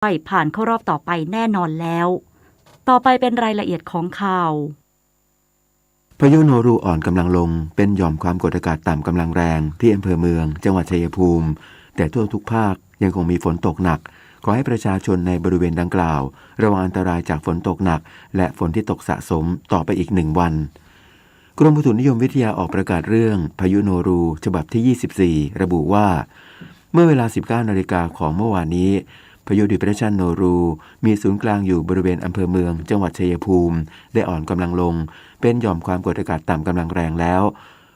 ผ่านเข้ารอบต่อไปแน่นอนแล้วต่อไปเป็นรายละเอียดของข่าวพายุโนรูอ่อนกำลังลงเป็นหย่อมความกดอากาศต่ำกำลังแรงที่อำเภอเมืองจังหวัดชัยภูมิแต่ทั่วทุกภาคยังคงมีฝนตกหนักขอให้ประชาชนในบริเวณดังกล่าวระวังอันตรายจากฝนตกหนักและฝนที่ตกสะสมต่อไปอีก1 วันกรมอุตุนิยมวิทยาออกประกาศเรื่องพายุโนรูฉบับที่24ระบุว่าเมื่อเวลา 19 นาฬิกาของเมื่อวานนี้พายุ Depression โนรูมีศูนย์กลางอยู่บริเวณอำเภอเมืองจังหวัดชัยภูมิได้อ่อนกำลังลงเป็นหย่อมความกดอากาศต่ำกำลังแรงแล้ว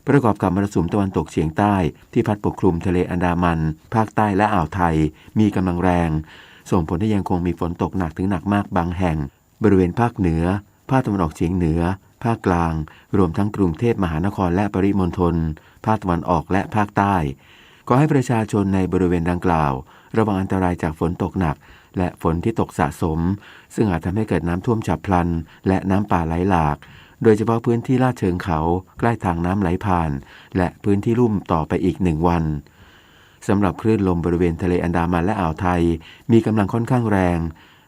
ประกอบกับมรสุมตะวันตกเฉียงใต้ที่พัดปกคลุมทะเลอันดามันภาคใต้และอ่าวไทยมีกำลังแรงส่งผลให้ยังคงมีฝนตกหนักถึงหนักมากบางแห่งบริเวณภาคเหนือภาคตะวันออกเฉียงเหนือภาคกลางรวมทั้งกรุงเทพมหานครและปริมณฑลภาคตะวันออกและภาคใต้ขอให้ประชาชนในบริเวณดังกล่าวระวังอันตรายจากฝนตกหนักและฝนที่ตกสะสมซึ่งอาจทำให้เกิดน้ำท่วมฉับพลันและน้ำป่าไหลหลากโดยเฉพาะพื้นที่ลาดเชิงเขาใกล้ทางน้ำไหลผ่านและพื้นที่ลุ่มต่อไปอีก1 วันสำหรับคลื่นลมบริเวณทะเลอันดามันและอ่าวไทยมีกำลังค่อนข้างแรง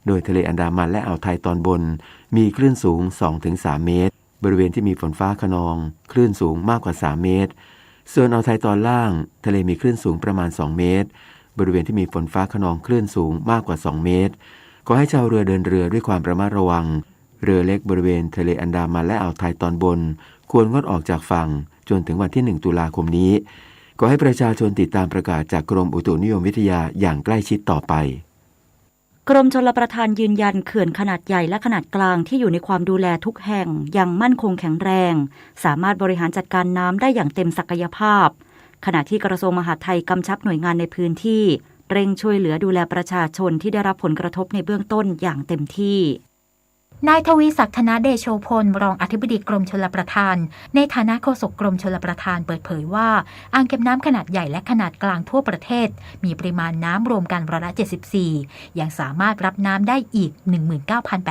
โดยทะเลอันดามันและอ่าวไทยตอนบนมีคลื่นสูง 2-3 เมตรบริเวณที่มีฝนฟ้าคะนองคลื่นสูงมากกว่า3 เมตรส่วนอ่าวไทยตอนล่างทะเลมีคลื่นสูงประมาณ2 เมตรบริเวณที่มีฝนฟ้าคะนองคลื่นสูงมากกว่า2 เมตรขอให้ชาวเรือเดินเรือด้วยความระมัดระวังเรือเล็กบริเวณทะเลอันดามันและอ่าวไทยตอนบนควรงดออกจากฝั่งจนถึงวันที่1 ตุลาคมนี้ขอให้ประชาชนติดตามประกาศจากกรมอุตุนิยมวิทยาอย่างใกล้ชิดต่อไปกรมชลประทานยืนยันเขื่อนขนาดใหญ่และขนาดกลางที่อยู่ในความดูแลทุกแห่งยังมั่นคงแข็งแรงสามารถบริหารจัดการน้ำได้อย่างเต็มศักยภาพขณะที่กระทรวงมหาดไทยกำชับหน่วยงานในพื้นที่เร่งช่วยเหลือดูแลประชาชนที่ได้รับผลกระทบในเบื้องต้นอย่างเต็มที่นายทวีศักดิ์ธนเดโชพลรองอธิบดีกรมชลประทานในฐานะโฆษกกรมชลประทานเปิดเผยว่าอ่างเก็บน้ำขนาดใหญ่และขนาดกลางทั่วประเทศมีปริมาณน้ำรวมกันร้อยละ74ยังสามารถรับน้ำได้อีก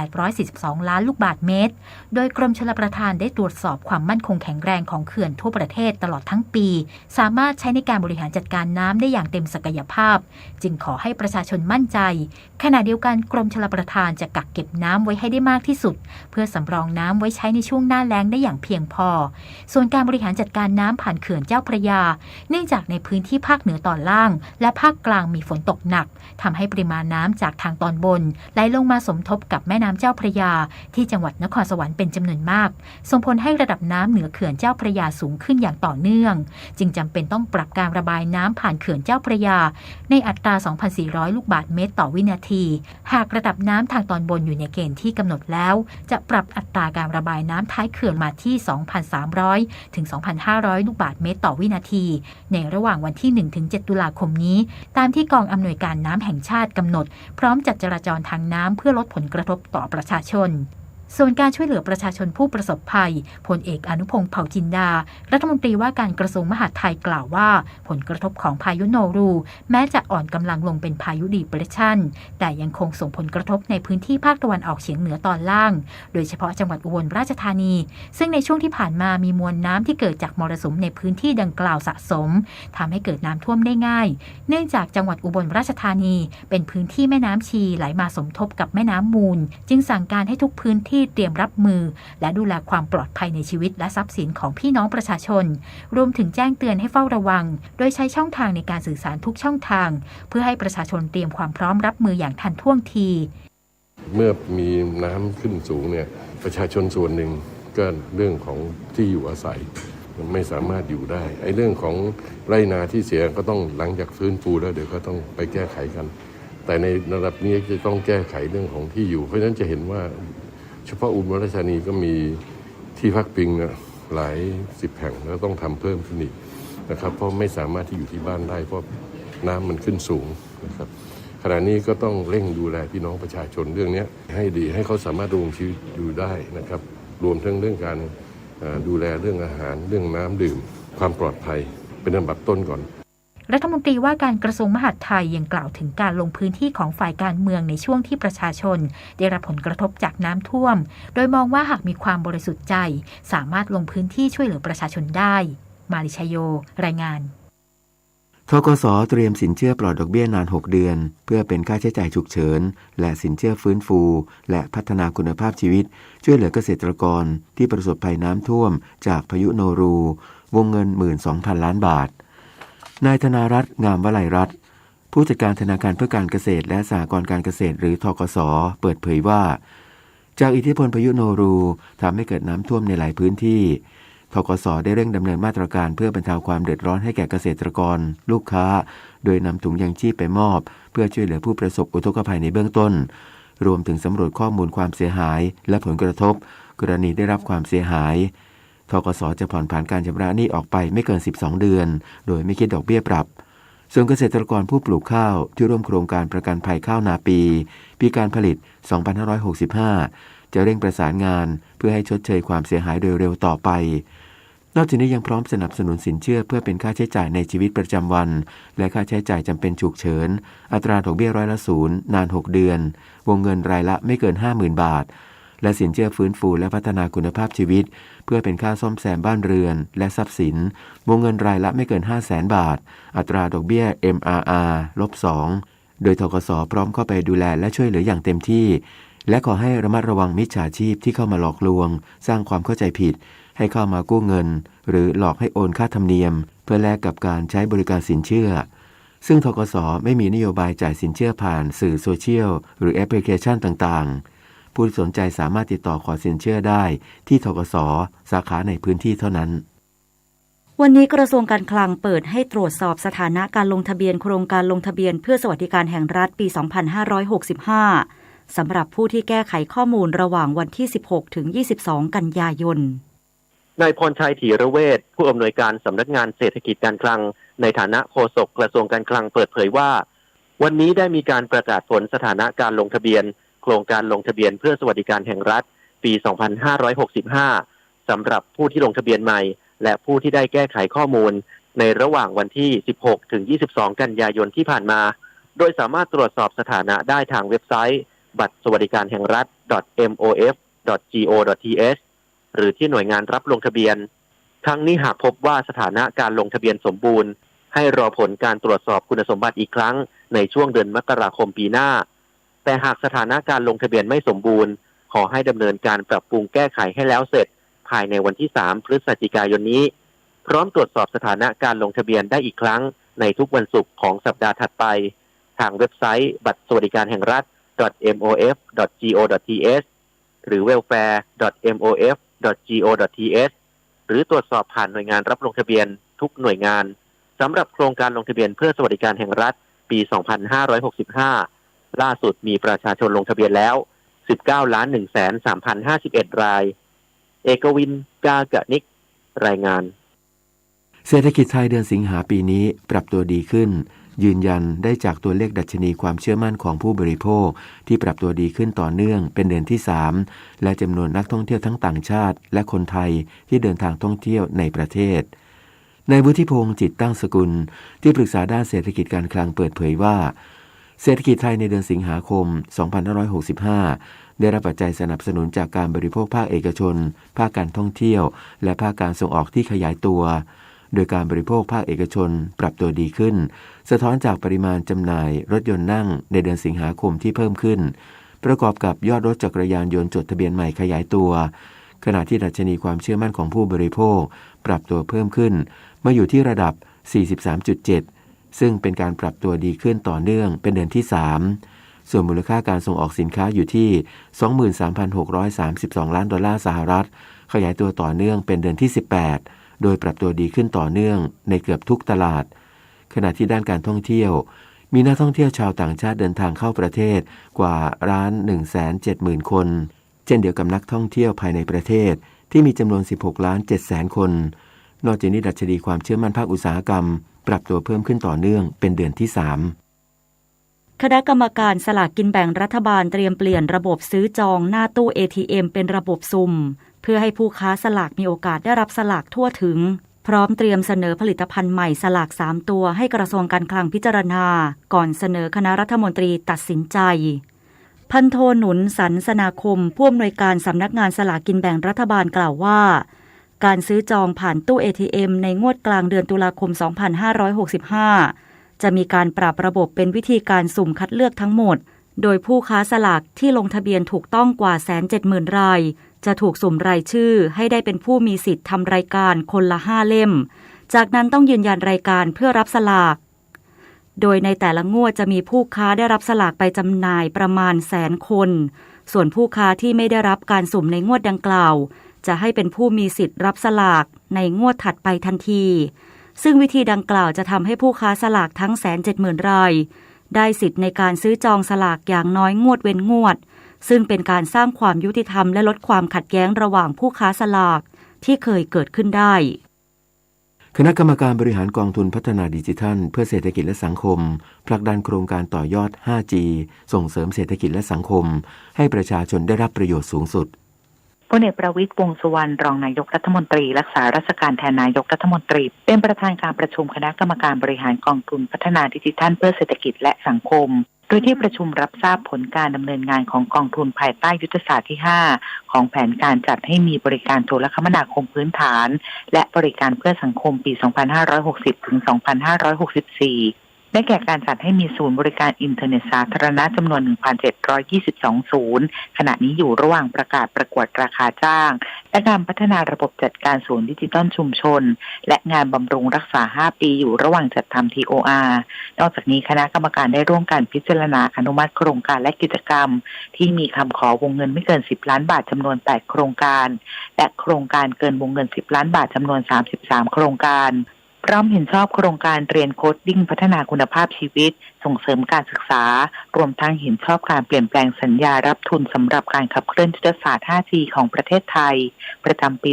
19,842 ล้านลูกบาศก์เมตรโดยกรมชลประทานได้ตรวจสอบความมั่นคงแข็งแรงของเขื่อนทั่วประเทศตลอดทั้งปีสามารถใช้ในการบริหารจัดการน้ำได้อย่างเต็มศักยภาพจึงขอให้ประชาชนมั่นใจขณะเดียวกันกรมชลประทานจะกักเก็บน้ำไว้ให้ได้มากที่สุดเพื่อสำรองน้ำไว้ใช้ในช่วงหน้าแล้งได้อย่างเพียงพอส่วนการบริหารจัดการน้ำผ่านเขื่อนเจ้าพระยาเนื่องจากในพื้นที่ภาคเหนือตอนล่างและภาคกลางมีฝนตกหนักทำให้ปริมาณน้ำจากทางตอนบนไหลลงมาสมทบกับแม่น้ำเจ้าพระยาที่จังหวัดนครสวรรค์เป็นจำนวนมากส่งผลให้ระดับน้ำเหนือเขื่อนเจ้าพระยาสูงขึ้นอย่างต่อเนื่องจึงจำเป็นต้องปรับการระบายน้ำผ่านเขื่อนเจ้าพระยาในอัตรา 2,400 ลูกบาศก์เมตรต่อวินาทีหากระดับน้ำทางตอนบนอยู่ในเกณฑ์ที่กำหนดแล้วจะปรับอัตราการระบายน้ำท้ายเขื่อนมาที่ 2,300 ถึง 2,500 ลูกบาศก์เมตรต่อวินาทีในระหว่างวันที่ 1-7 ตุลาคมนี้ตามที่กองอำนวยการน้ำแห่งชาติกำหนดพร้อมจัดจราจรทางน้ำเพื่อลดผลกระทบต่อประชาชนส่วนการช่วยเหลือประชาชนผู้ประสบภัยพลเอกอนุพงษ์เผ่าจินดารัฐมนตรีว่าการกระทรวงมหาดไทยกล่าวว่าผลกระทบของพายุโนรูแม้จะอ่อนกำลังลงเป็นพายุดีเปรสชันแต่ยังคงส่งผลกระทบในพื้นที่ภาคตะวันออกเฉียงเหนือตอนล่างโดยเฉพาะจังหวัดอุบลราชธานีซึ่งในช่วงที่ผ่านมามีมวลน้ำที่เกิดจากมรสุมในพื้นที่ดังกล่าวสะสมทำให้เกิดน้ำท่วมได้ง่ายเนื่องจากจังหวัดอุบลราชธานีเป็นพื้นที่แม่น้ำชีไหลมาสมทบกับแม่น้ำมูลจึงสั่งการให้ทุกพื้นที่เตรียมรับมือและดูแลความปลอดภัยในชีวิตและทรัพย์สินของพี่น้องประชาชนรวมถึงแจ้งเตือนให้เฝ้าระวังโดยใช้ช่องทางในการสื่อสารทุกช่องทางเพื่อให้ประชาชนเตรียมความพร้อมรับมืออย่างทันท่วงทีเมื่อมีน้ำขึ้นสูงเนี่ยประชาชนส่วนหนึ่งก็เรื่องของที่อยู่อาศัยมันไม่สามารถอยู่ได้ไอ้เรื่องของไร่นาที่เสียก็ต้องหลังจากฟื้นฟูแล้วเดี๋ยวก็ต้องไปแก้ไขกันแต่ในระดับนี้จะต้องแก้ไขเรื่องของที่อยู่เพราะฉะนั้นจะเห็นว่าเฉพาะอุบลราชธานีก็มีที่พักพิงหลาย10 แห่งแล้วต้องทำเพิ่มขึ้นอีกนะครับเพราะไม่สามารถที่อยู่ที่บ้านได้เพราะน้ำมันขึ้นสูงนะครับขณะนี้ก็ต้องเร่งดูแลพี่น้องประชาชนเรื่องนี้ให้ดีให้เขาสามารถดำรงชีวิตอยู่ได้นะครับรวมทั้งเรื่องการดูแลเรื่องอาหารเรื่องน้ำดื่มความปลอดภัยเป็นอันดับต้นก่อนรัฐมนตรีว่าการกระทรวงมหาดไทยยังกล่าวถึงการลงพื้นที่ของฝ่ายการเมืองในช่วงที่ประชาชนได้รับผลกระทบจากน้ำท่วมโดยมองว่าหากมีความบริสุทธิ์ใจสามารถลงพื้นที่ช่วยเหลือประชาชนได้มาริชโยรายงาน ธกส.เตรียมสินเชื่อปลอดดอกเบี้ยนาน6เดือนเพื่อเป็นค่าใช้จ่ายฉุกเฉินและสินเชื่อฟื้นฟูและพัฒนาคุณภาพชีวิตช่วยเหลือเกษตรกรที่ประสบภัยน้ำท่วมจากพายุโนรูวงเงิน 12,000 ล้านบาทนายธนารัตน์งามวลัยรัตน์ผู้จัดการธนาคารเพื่อการเกษตรและสหกรณ์การเกษตรหรือธกส.เปิดเผยว่าจากอิทธิพลพายุโนรูทำให้เกิดน้ำท่วมในหลายพื้นที่ธกส.ได้เร่งดำเนินมาตรการเพื่อบรรเทาความเดือดร้อนให้แก่เกษตรกรลูกค้าโดยนำถุงยางชีพไปมอบเพื่อช่วยเหลือผู้ประสบอุทกภัยในเบื้องต้นรวมถึงสำรวจข้อมูลความเสียหายและผลกระทบกรณีได้รับความเสียหายธกส.จะผ่อนผันการชำระหนี้ออกไปไม่เกิน12เดือนโดยไม่คิดดอกเบี้ยปรับส่วนเกษตรกรผู้ปลูกข้าวที่ร่วมโครงการประกันภัยข้าวนาปีการผลิต 2565 จะเร่งประสานงานเพื่อให้ชดเชยความเสียหายโดยเร็วต่อไปนอกจากนี้ยังพร้อมสนับสนุนสินเชื่อเพื่อเป็นค่าใช้จ่ายในชีวิตประจำวันและค่าใช้จ่ายจำเป็นฉุกเฉินอัตราดอกเบี้ย0%นาน6เดือนวงเงินรายละไม่เกิน 50,000 บาทและสินเชื่อฟื้นฟูและพัฒนาคุณภาพชีวิตเพื่อเป็นค่าซ่อมแซมบ้านเรือนและทรัพย์สินวงเงินรายละไม่เกิน 500,000 บาทอัตราดอกเบี้ย MRR -2 โดยธกส.พร้อมเข้าไปดูแลและช่วยเหลืออย่างเต็มที่และขอให้ระมัดระวังมิจฉาชีพที่เข้ามาหลอกลวงสร้างความเข้าใจผิดให้เข้ามากู้เงินหรือหลอกให้โอนค่าธรรมเนียมเพื่อแลกกับการใช้บริการสินเชื่อซึ่งธกส.ไม่มีนโยบายจ่ายสินเชื่อผ่านสื่อโซเชียลหรือแอปพลิเคชันต่างๆผู้สนใจสามารถติดต่อขอสินเชื่อได้ที่ธกส.สาขาในพื้นที่เท่านั้นวันนี้กระทรวงการคลังเปิดให้ตรวจสอบสถานะการลงทะเบียนโครงการลงทะเบียนเพื่อสวัสดิการแห่งรัฐปี 2565 สำหรับผู้ที่แก้ไขข้อมูลระหว่างวันที่ 16 ถึง 22 กันยายนนายพรชัย ถีระเวชผู้อำนวยการสำนักงานเศรษฐกิจการคลังในฐานะโฆษกกระทรวงการคลังเปิดเผยว่าวันนี้ได้มีการประกาศผลสถานะการลงทะเบียนโครงการลงทะเบียนเพื่อสวัสดิการแห่งรัฐปี 2565 สำหรับผู้ที่ลงทะเบียนใหม่และผู้ที่ได้แก้ไขข้อมูลในระหว่างวันที่ 16 ถึง 22 กันยายนที่ผ่านมาโดยสามารถตรวจสอบสถานะได้ทางเว็บไซต์บัตรสวัสดิการแห่งรัฐ .mof.go.th หรือที่หน่วยงานรับลงทะเบียนทั้งนี้หากพบว่าสถานะการลงทะเบียนสมบูรณ์ให้รอผลการตรวจสอบคุณสมบัติอีกครั้งในช่วงเดือนมกราคมปีหน้าแต่หากสถานะการลงทะเบียนไม่สมบูรณ์ขอให้ดำเนินการปรับปรุงแก้ไขให้แล้วเสร็จภายในวันที่ 3 พฤศจิกายนนี้พร้อมตรวจสอบสถานะการลงทะเบียนได้อีกครั้งในทุกวันศุกร์ของสัปดาห์ถัดไปทางเว็บไซต์บัตรสวัสดิการแห่งรัฐ .mof.go.th หรือ welfare.mof.go.th หรือตรวจสอบผ่านหน่วยงานรับลงทะเบียนทุกหน่วยงานสำหรับโครงการลงทะเบียนเพื่อสวัสดิการแห่งรัฐปี 2565 ล่าสุดมีประชาชนลงทะเบียนแล้ว 19,130,051 รายเอกวิน กากะนิกรายงานเศรษฐกิจไทยเดือนสิงหาปีนี้ปรับตัวดีขึ้นยืนยันได้จากตัวเลขดัชนีความเชื่อมั่นของผู้บริโภคที่ปรับตัวดีขึ้นต่อเนื่องเป็นเดือนที่ 3และจำนวนนักท่องเที่ยวทั้งต่างชาติและคนไทยที่เดินทางท่องเที่ยวในประเทศนายวุฒิพงษ์จิตตั้งสกุลที่ปรึกษาด้านเศรษฐกิจการคลังเปิดเผยว่าเศรษฐกิจไทยในเดือนสิงหาคม 2565 ได้รับปัจจัยสนับสนุนจากการบริโภคภาคเอกชนภาคการท่องเที่ยวและภาคการส่งออกที่ขยายตัวโดยการบริโภคภาคเอกชนปรับตัวดีขึ้นสะท้อนจากปริมาณจำหน่ายรถยนต์นั่งในเดือนสิงหาคมที่เพิ่มขึ้นประกอบกับยอดรถจักรยานยนต์จดทะเบียนใหม่ขยายตัวขณะที่ดัชนีความเชื่อมั่นของผู้บริโภคปรับตัวเพิ่มขึ้นมาอยู่ที่ระดับ 43.7 ซึ่งเป็นการปรับตัวดีขึ้นต่อเนื่องเป็นเดือนที่ 3ส่วนมูลค่าการส่งออกสินค้าอยู่ที่ 23,632 ล้านดอลลาร์สหรัฐขยายตัวต่อเนื่องเป็นเดือนที่ 18โดยปรับตัวดีขึ้นต่อเนื่องในเกือบทุกตลาดขณะที่ด้านการท่องเที่ยวมีนักท่องเที่ยวชาวต่างชาติเดินทางเข้าประเทศกว่า 170,000 คนเช่นเดียวกับนักท่องเที่ยวภายในประเทศที่มีจำนวน 16,700,000 คนนอกจากนี้ดัชนีความเชื่อมั่นภาคอุตสาหกรรมปรับตัวเพิ่มขึ้นต่อเนื่องเป็นเดือนที่ 3คณะกรรมการสลากกินแบ่งรัฐบาลเตรียมเปลี่ยนระบบซื้อจองหน้าตู้ ATM เป็นระบบสุ่มเพื่อให้ผู้ค้าสลากมีโอกาสได้รับสลากทั่วถึงพร้อมเตรียมเสนอผลิตภัณฑ์ใหม่สลาก3ตัวให้กระทรวงการคลังพิจารณาก่อนเสนอคณะรัฐมนตรีตัดสินใจพันโทหนุนสันสนาคมผู้อำนวยการสำนักงานสลากกินแบ่งรัฐบาลกล่าวว่า การซื้อจองผ่านตู้ ATM ในงวดกลางเดือนตุลาคม 2565 จะมีการปรับระบบเป็นวิธีการสุ่มคัดเลือกทั้งหมดโดยผู้ค้าสลากที่ลงทะเบียนถูกต้องกว่า 170,000 รายจะถูกสุ่มรายชื่อให้ได้เป็นผู้มีสิทธิ์ทำรายการคนละ 5 เล่มจากนั้นต้องยืนยันรายการเพื่อรับสลากโดยในแต่ละงวดจะมีผู้ค้าได้รับสลากไปจำหน่ายประมาณ100,000 คนส่วนผู้ค้าที่ไม่ได้รับการสุ่มในงวดดังกล่าวจะให้เป็นผู้มีสิทธิ์รับสลากในงวดถัดไปทันทีซึ่งวิธีดังกล่าวจะทำให้ผู้ค้าสลากทั้ง 170,000 รายได้สิทธิ์ในการซื้อจองสลากอย่างน้อยงวดเว้นงวดซึ่งเป็นการสร้างความยุติธรรมและลดความขัดแย้งระหว่างผู้ค้าสลากที่เคยเกิดขึ้นได้คณะกรรมการบริหารกองทุนพัฒนาดิจิทัลเพื่อเศรษฐกิจและสังคมผลักดันโครงการต่อยอด 5G ส่งเสริมเศรษฐกิจและสังคมให้ประชาชนได้รับประโยชน์สูงสุดพลเอกประวิตร วงษ์สุวรรณรองนายกรัฐมนตรีรักษาราชการแทนนายกรัฐมนตรีเป็นประธานการประชุมคณะกรรมการบริหารกองทุนพัฒนาดิจิทัลเพื่อเศรษฐกิจและสังคมโดยที่ประชุมรับทราบผลการดำเนินงานของกองทุนภายใต้ยุทธศาสตร์ที่ 5ของแผนการจัดให้มีบริการโทรคมนาคมพื้นฐานและบริการเพื่อสังคมปี 2560 ถึง 2564ได้แก่การจัดให้มีศูนย์บริการอินเทอร์เน็ตสาธารณะจำนวน 1,722 ศูนย์ขณะนี้อยู่ระหว่างประกาศประกวดราคาจ้างและการพัฒนาระบบจัดการศูนย์ดิจิทัลชุมชนและงานบำรุงรักษา 5 ปีอยู่ระหว่างจัดทำ TOR นอกจากนี้คณะกรรมการได้ร่วมกันพิจารณาอนุมัติโครงการและกิจกรรมที่มีคำขอวงเงินไม่เกิน10 ล้านบาทจำนวน 8 โครงการและโครงการเกินวงเงิน10 ล้านบาทจำนวน 33 โครงการพร้อมเห็นชอบโครงการเรียนโคดดิ้งพัฒนาคุณภาพชีวิตส่งเสริมการศึกษารวมทั้งเห็นชอบการเปลี่ยนแปลงสัญญารับทุนสำหรับการขับเคลื่อนยุทธศาสตร์ 5G ของประเทศไทยประจำปี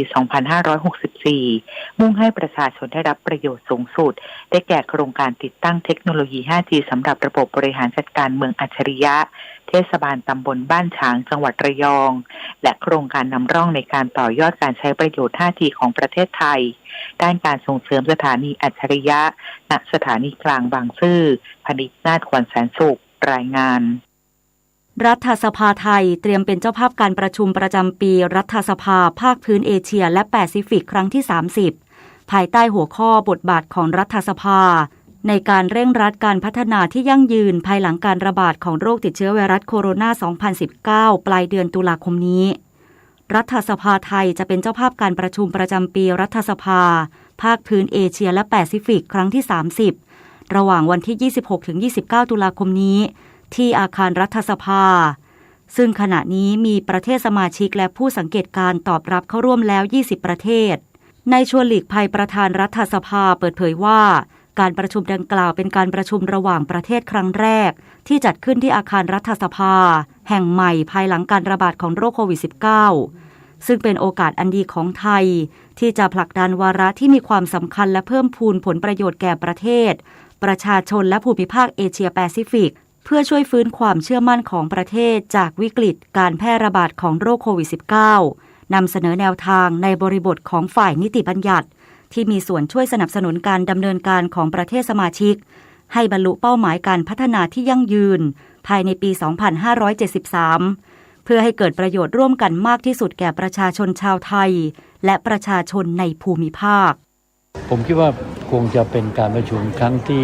2564 มุ่งให้ประชาชนได้รับประโยชน์สูงสุดได้แก่โครงการติดตั้งเทคโนโลยี 5G สำหรับระบบบริหารจัดการเมืองอัจฉริยะเทศบาลตำบลบ้านฉางจังหวัดระยองและโครงการนำร่องในการต่อยอดการใช้ประโยชน์ 5G ของประเทศไทยด้านการส่งเสริมสถานีอัจฉริยะณสถานีกลางบางซื่อพนิษฐ์นาฏขวัญแสนสุขรายงานรัฐสภาไทยเตรียมเป็นเจ้าภาพการประชุมประจำปีรัฐสภาภาคพื้นเอเชียและแปซิฟิกครั้งที่ 30 ภายใต้หัวข้อบทบาทของรัฐสภาในการเร่งรัดการพัฒนาที่ยั่งยืนภายหลังการระบาดของโรคติดเชื้อไวรัสโคโรนา 2019 ปลายเดือนตุลาคมนี้รัฐสภาไทยจะเป็นเจ้าภาพการประชุมประจำปีรัฐสภาภาคพื้นเอเชียและแปซิฟิกครั้งที่ 30 ระหว่างวันที่ 26-29 ตุลาคมนี้ที่อาคารรัฐสภาซึ่งขณะนี้มีประเทศสมาชิกและผู้สังเกตการตอบรับเข้าร่วมแล้ว 20 ประเทศนายชวนหลีกภัยประธานรัฐสภาเปิดเผยว่าการประชุมดังกล่าวเป็นการประชุมระหว่างประเทศครั้งแรกที่จัดขึ้นที่อาคารรัฐสภาแห่งใหม่ภายหลังการระบาดของโรคโควิด -19 ซึ่งเป็นโอกาสอันดีของไทยที่จะผลักดันวาระที่มีความสำคัญและเพิ่มพูนผลประโยชน์แก่ประเทศประชาชนและภูมิภาคเอเชียแปซิฟิกเพื่อช่วยฟื้นความเชื่อมั่นของประเทศจากวิกฤตการแพร่ระบาดของโรคโควิด -19 นำเสนอแนวทางในบริบทของฝ่ายนิติบัญญัติที่มีส่วนช่วยสนับสนุนการดำเนินการของประเทศสมาชิกให้บรรลุเป้าหมายการพัฒนาที่ยั่งยืนภายในปี 2573 เพื่อให้เกิดประโยชน์ร่วมกันมากที่สุดแก่ประชาชนชาวไทยและประชาชนในภูมิภาคผมคิดว่าคงจะเป็นการประชุมครั้งที่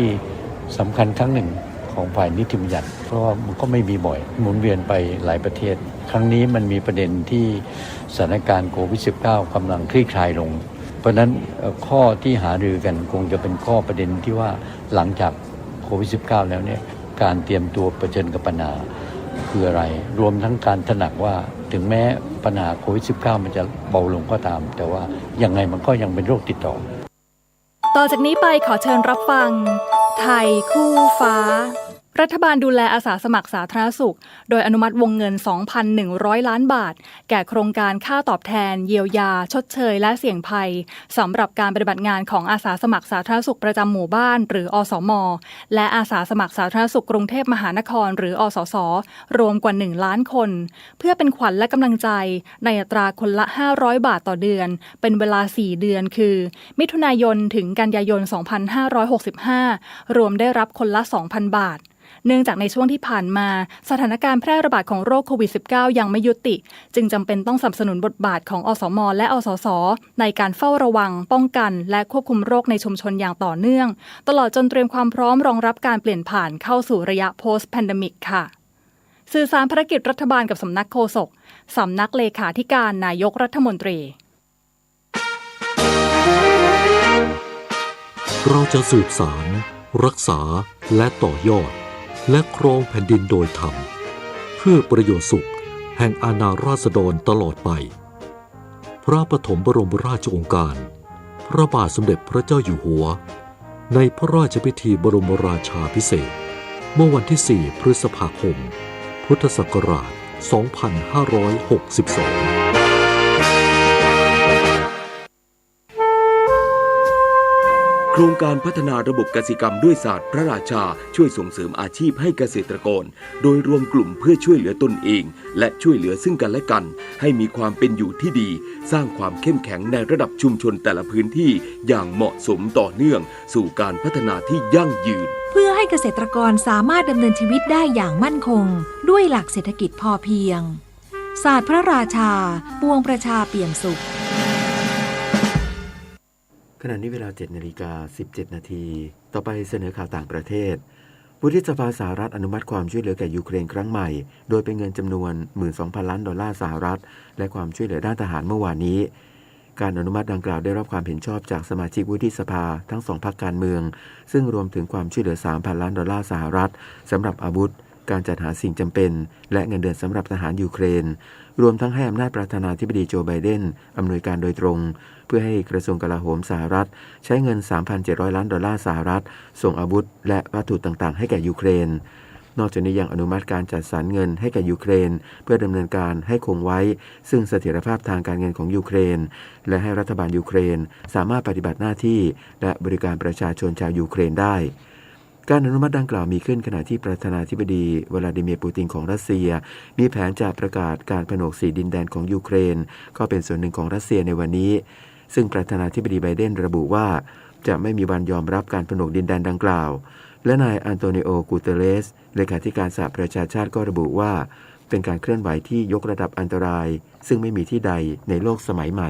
สำคัญครั้งหนึ่งของฝ่ายนิติบัญญัติเพราะว่ามันก็ไม่มีบ่อยหมุนเวียนไปหลายประเทศครั้งนี้มันมีประเด็นที่สถานการณ์โควิด -19 กำลังคลี่คลายลงเพราะนั้นข้อที่หารือกันคงจะเป็นข้อประเด็นที่ว่าหลังจากโควิด -19 แล้วเนี่ยการเตรียมตัวเผชิญกับปัญหาคืออะไรรวมทั้งการตระหนักว่าถึงแม้ปัญหาโควิด -19 มันจะเบาลงก็ตามแต่ว่ายังไงมันก็ยังเป็นโรคติดต่อต่อจากนี้ไปขอเชิญรับฟังไทยคู่ฟ้ารัฐบาลดูแลอาสาสมัครสาธารณสุขโดยอนุมัติวงเงิน 2,100 ล้านบาทแก่โครงการค่าตอบแทนเยียวยาชดเชยและเสี่ยงภัยสำหรับการปฏิบัติงานของอาสาสมัครสาธารณสุขประจำหมู่บ้านหรืออสม.และอาสาสมัครสาธารณสุขกรุงเทพมหานครหรืออสส.รวมกว่า1 ล้านคนเพื่อเป็นขวัญและกำลังใจในอัตราคนละ500 บาทต่อเดือนเป็นเวลา4 เดือนคือมิถุนายนถึงกันยายน 2565รวมได้รับคนละ 2,000 บาท เนื่องจากในช่วงที่ผ่านมาสถานการณ์แพร่ระบาดของโรคโควิด -19 ยังไม่ยุติจึงจำเป็นต้องสนับสนุนบทบาทของอสมและอสสในการเฝ้าระวังป้องกันและควบคุมโรคในชุมชนอย่างต่อเนื่องตลอดจนเตรียมความพร้อมรองรับการเปลี่ยนผ่านเข้าสู่ระยะ post pandemic ค่ะสื่อสารภารกิจรัฐบาลกับสำนักโฆษกสำนักเลขาธิการนายกรัฐมนตรีเราจะสืบสารรักษาและต่อยอดและครองแผ่นดินโดยธรรมเพื่อประโยชน์สุขแห่งอาณาราษฎรตลอดไปพระปฐมบรมราชโองการพระบาทสมเด็จพระเจ้าอยู่หัวในพระราชพิธีบรมราชาภิเษกเมื่อวันที่ 4 พฤษภาคม พุทธศักราช 2562โครงการพัฒนาระบบกสิกรรมด้วยศาสตร์พระราชาช่วยส่งเสริมอาชีพให้เกษตรกรโดยรวมกลุ่มเพื่อช่วยเหลือตนเองและช่วยเหลือซึ่งกันและกันให้มีความเป็นอยู่ที่ดีสร้างความเข้มแข็งในระดับชุมชนแต่ละพื้นที่อย่างเหมาะสมต่อเนื่องสู่การพัฒนาที่ยั่งยืนเพื่อให้เกษตรกรสามารถดำเนินชีวิตได้อย่างมั่นคงด้วยหลักเศรษฐกิจพอเพียงศาสตร์พระราชาปวงประชาเปี่ยมสุขขณะนี้เวลา 7:17 น.ต่อไปเสนอข่าวต่างประเทศวุฒิสภาสหรัฐอนุมัติความช่วยเหลือแก่ยูเครนครั้งใหม่โดยเป็นเงินจำนวน 12,000 ล้านดอลลาร์สหรัฐและความช่วยเหลือด้านทหารเมื่อวานนี้การอนุมัติดังกล่าวได้รับความเห็นชอบจากสมาชิกวุฒิสภาทั้ง2พรรคการเมืองซึ่งรวมถึงความช่วยเหลือ 3,000 ล้านดอลลาร์สหรัฐสำหรับอาวุธการจัดหาสิ่งจำเป็นและเงินเดือนสำหรับทหารยูเครนรวมทั้งให้อำนาจประธานาธิบดีโจไบเดนอำนวยการโดยตรงเพื่อให้กระทรวงกลาโหมสหรัฐใช้เงิน 3,700 ล้านดอลลาร์สหรัฐส่งอาวุธและวัตถุต่างๆให้แก่ยูเครนนอกจากนี้ยังอนุมัติการจัดสรรเงินให้แก่ยูเครนเพื่อดำเนินการให้คงไว้ซึ่งเสถียรภาพทางการเงินของยูเครนและให้รัฐบาลยูเครนสามารถปฏิบัติหน้าที่และบริการประชาชนชาวยูเครนได้การอนุมัติดังกล่าวมีขึ้นขณะที่ประธานาธิบดีวลาดิเมียร์ปูตินของรัสเซียมีแผนจะประกาศการผนวก4ดินแดนของยูเครนก็เป็นส่วนหนึ่งของรัสเซียในวันนี้ซึ่งประธานาธิบดีไบเดนระบุว่าจะไม่มีวันยอมรับการผนวกดินแดนดังกล่าวและนายอันโตนิโอ กูเตเรสเลขาธิการสหประชาชาติก็ระบุว่าเป็นการเคลื่อนไหวที่ยกระดับอันตรายซึ่งไม่มีที่ใดในโลกสมัยใหม่